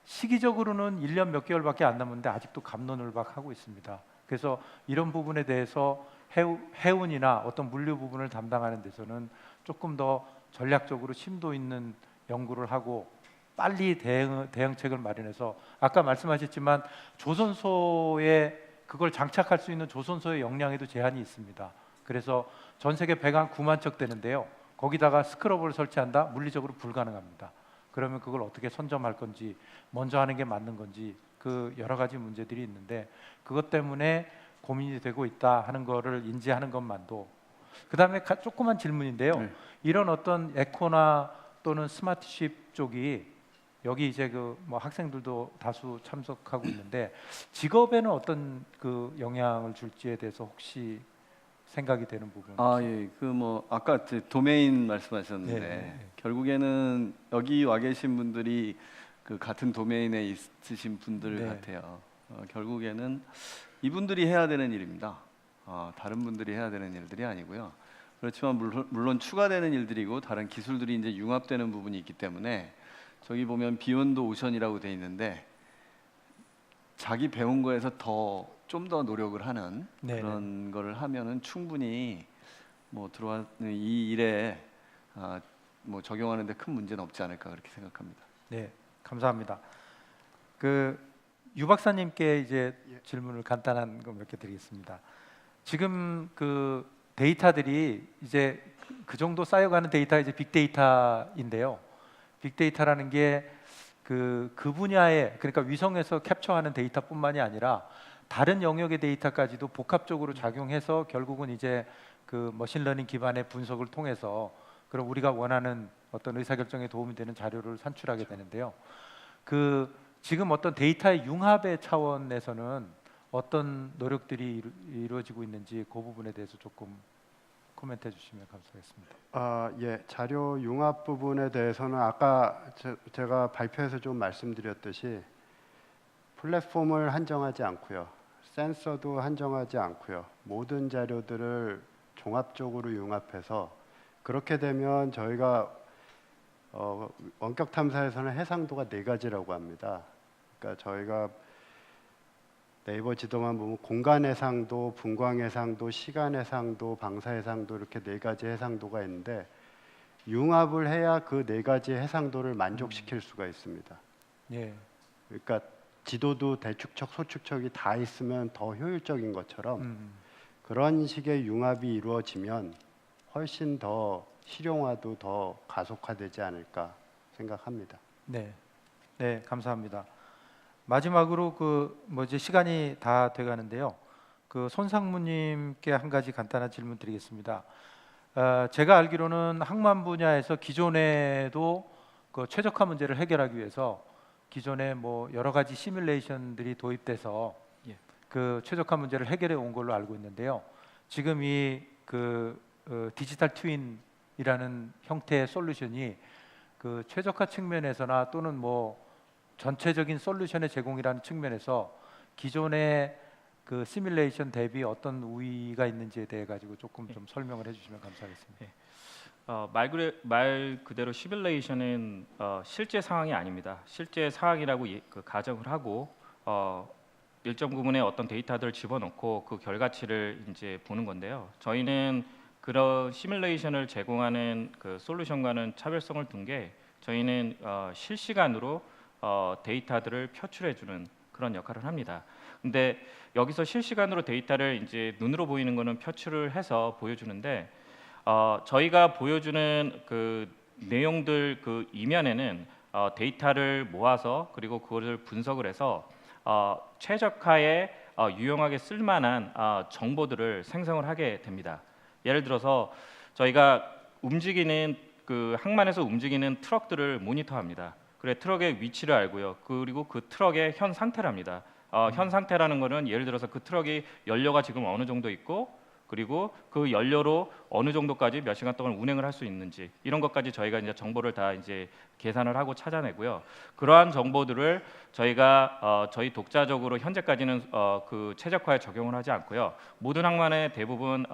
시기적으로는 1년 몇 개월밖에 안 남았는데 아직도 갑론을박하고 있습니다. 그래서 이런 부분에 대해서 해운이나 어떤 물류 부분을 담당하는 데서는 조금 더 전략적으로 심도 있는 연구를 하고 빨리 대응책을 마련해서, 아까 말씀하셨지만 조선소에 그걸 장착할 수 있는 조선소의 역량에도 제한이 있습니다. 그래서 전 세계 배가 한 9만 척 되는데요. 거기다가 스크러버를 설치한다? 물리적으로 불가능합니다. 그러면 그걸 어떻게 선점할 건지, 먼저 하는 게 맞는 건지, 그 여러 가지 문제들이 있는데 그것 때문에 고민이 되고 있다 하는 거를 인지하는 것만도. 그 다음에 조그만 질문인데요. 네. 이런 어떤 에코나 또는 스마트십 쪽이 여기 이제 그 뭐 학생들도 다수 참석하고 있는데 직업에는 어떤 그 영향을 줄지에 대해서 혹시 생각이 되는 부분? 예, 그 뭐 아까 도메인 말씀하셨는데 네. 결국에는 여기 와 계신 분들이 그 같은 도메인에 있으신 분들 네. 같아요. 결국에는 이분들이 해야 되는 일입니다. 다른 분들이 해야 되는 일들이 아니고요. 그렇지만 물론 추가되는 일들이고 다른 기술들이 이제 융합되는 부분이 있기 때문에 저기 보면 비욘드 오션이라고 돼 있는데 자기 배운 거에서 좀 더 노력을 하는 네네. 그런 거를 하면은 충분히 뭐 들어왔는 이 일에 뭐 적용하는데 큰 문제는 없지 않을까 그렇게 생각합니다. 네, 감사합니다. 유 박사님께 이제 질문을 간단한 거 몇 개 드리겠습니다. 지금 그 데이터들이 이제 정도 쌓여가는 데이터가 이제 빅데이터인데요. 빅데이터라는 게 그 분야에, 그러니까 위성에서 캡처하는 데이터뿐만이 아니라 다른 영역의 데이터까지도 복합적으로 작용해서 결국은 이제 그 머신러닝 기반의 분석을 통해서 그럼 우리가 원하는 어떤 의사결정에 도움이 되는 자료를 산출하게 되는데요. 지금 어떤 데이터의 융합의 차원에서는 어떤 노력들이 이루어지고 있는지 그 부분에 대해서 조금 코멘트해 주시면 감사하겠습니다. 예, 자료 융합 부분에 대해서는 아까 제가 발표에서 좀 말씀드렸듯이 플랫폼을 한정하지 않고요, 센서도 한정하지 않고요, 모든 자료들을 종합적으로 융합해서 그렇게 되면 저희가 원격 탐사에서는 해상도가 4가지라고 합니다. 그러니까 저희가 네이버 지도만 보면 공간 해상도, 분광 해상도, 시간 해상도, 방사 해상도 이렇게 4가지 해상도가 있는데 융합을 해야 그 4가지 해상도를 만족시킬 수가 있습니다. 예, 그러니까 지도도 대축척, 소축척이 다 있으면 더 효율적인 것처럼 그런 식의 융합이 이루어지면 훨씬 더 실용화도 더 가속화되지 않을까 생각합니다. 네, 네, 감사합니다. 마지막으로 이제 시간이 다 돼가는데요. 손상무님께 한 가지 간단한 질문 드리겠습니다. 제가 알기로는 항만 분야에서 기존에도 최적화 문제를 해결하기 위해서 기존에 뭐 여러 가지 시뮬레이션들이 도입돼서 예. 최적화 문제를 해결해 온 걸로 알고 있는데요. 지금 이 디지털 트윈이라는 형태의 솔루션이 최적화 측면에서나 또는 뭐 전체적인 솔루션의 제공이라는 측면에서 기존의 시뮬레이션 대비 어떤 우위가 있는지에 대해 가지고 조금 좀 설명을 해주시면 감사하겠습니다. 말 그대로 시뮬레이션은 실제 상황이 아닙니다. 실제 상황이라고 가정을 하고 일정 부분의 어떤 데이터들을 집어넣고 그 결과치를 이제 보는 건데요. 저희는 그런 시뮬레이션을 제공하는 그 솔루션과는 차별성을 둔 게 저희는 실시간으로 데이터들을 표출해주는 그런 역할을 합니다. 근데 여기서 실시간으로 데이터를 이제 눈으로 보이는 거는 표출을 해서 보여주는데 저희가 보여주는 그 내용들 그 이면에는 데이터를 모아서 그리고 그것을 분석을 해서 최적화에 유용하게 쓸만한 정보들을 생성을 하게 됩니다. 예를 들어서 저희가 움직이는 항만에서 움직이는 트럭들을 모니터합니다. 그래 트럭의 위치를 알고요. 그리고 그 트럭의 현 상태를 합니다. 현 상태라는 거는 예를 들어서 그 트럭이 연료가 지금 어느 정도 있고 그리고 그 연료로 어느 정도까지 몇 시간 동안 운행을 할 수 있는지 이런 것까지 저희가 이제 정보를 다 이제 계산을 하고 찾아내고요. 그러한 정보들을 저희가 저희 독자적으로 현재까지는 그 최적화에 적용을 하지 않고요. 모든 항만의 대부분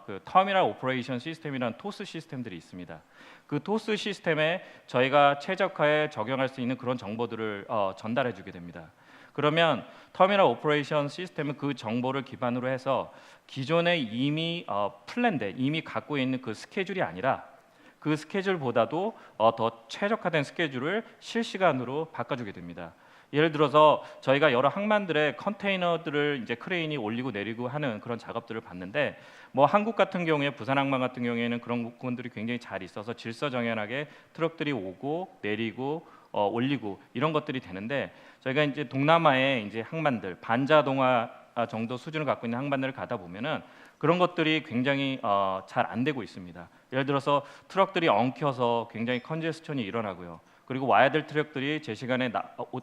그 터미널 오퍼레이션 시스템이라는 토스 시스템들이 있습니다. 그 토스 시스템에 저희가 최적화에 적용할 수 있는 그런 정보들을 전달해 주게 됩니다. 그러면 터미널 오퍼레이션 시스템은 그 정보를 기반으로 해서 기존에 이미 플랜된 이미 갖고 있는 그 스케줄이 아니라 그 스케줄보다도 더 최적화된 스케줄을 실시간으로 바꿔주게 됩니다. 예를 들어서 저희가 여러 항만들의 컨테이너들을 이제 크레인이 올리고 내리고 하는 그런 작업들을 봤는데 뭐 한국 같은 경우에 부산 항만 같은 경우에는 그런 부분들이 굉장히 잘 있어서 질서정연하게 트럭들이 오고 내리고 올리고 이런 것들이 되는데 저희가 이제 동남아의 이제 항만들 반자동화 정도 수준을 갖고 있는 항만들을 가다 보면은 그런 것들이 굉장히 잘 안 되고 있습니다. 예를 들어서 트럭들이 엉켜서 굉장히 컨제스천이 일어나고요. 그리고 와야 될 트럭들이 제 시간에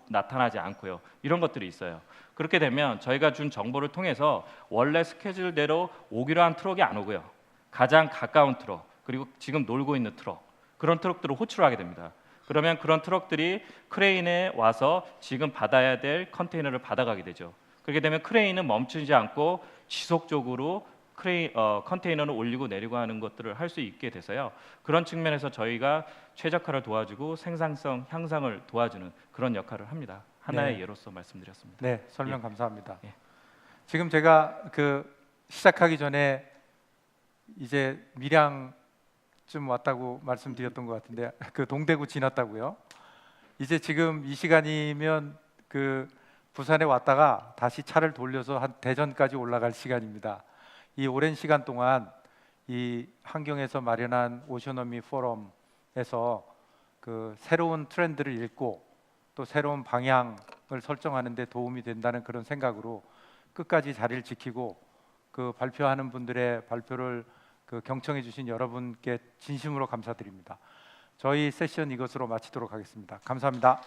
나타나지 않고요. 이런 것들이 있어요. 그렇게 되면 저희가 준 정보를 통해서 원래 스케줄대로 오기로 한 트럭이 안 오고요. 가장 가까운 트럭 그리고 지금 놀고 있는 트럭 그런 트럭들을 호출하게 됩니다. 그러면 그런 트럭들이 크레인에 와서 지금 받아야 될 컨테이너를 받아가게 되죠. 그렇게 되면 크레인은 멈추지 않고 지속적으로 컨테이너를 올리고 내리고 하는 것들을 할 수 있게 돼서요. 그런 측면에서 저희가 최적화를 도와주고 생산성 향상을 도와주는 그런 역할을 합니다. 하나의 네. 예로서 말씀드렸습니다. 네, 설명 예. 감사합니다. 예. 지금 제가 시작하기 전에 이제 밀양쯤 왔다고 말씀드렸던 것 같은데 동대구 지났다고요. 이제 지금 이 시간이면 부산에 왔다가 다시 차를 돌려서 한 대전까지 올라갈 시간입니다. 이 오랜 시간 동안 이 환경에서 마련한 오셔너미 포럼에서 새로운 트렌드를 읽고 또 새로운 방향을 설정하는 데 도움이 된다는 그런 생각으로 끝까지 자리를 지키고 발표하는 분들의 발표를 경청해 주신 여러분께 진심으로 감사드립니다. 저희 세션 이것으로 마치도록 하겠습니다. 감사합니다.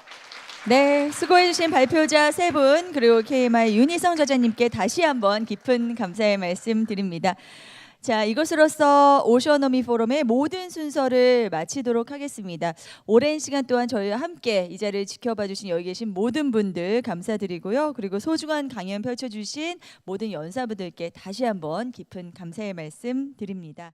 네, 수고해주신 발표자 세 분 그리고 KMI 윤희성 저자님께 다시 한번 깊은 감사의 말씀 드립니다. 자, 이것으로써 오셔너미 포럼의 모든 순서를 마치도록 하겠습니다. 오랜 시간 동안 저희와 함께 이 자리를 지켜봐 주신 여기 계신 모든 분들 감사드리고요. 그리고 소중한 강연 펼쳐주신 모든 연사분들께 다시 한번 깊은 감사의 말씀 드립니다.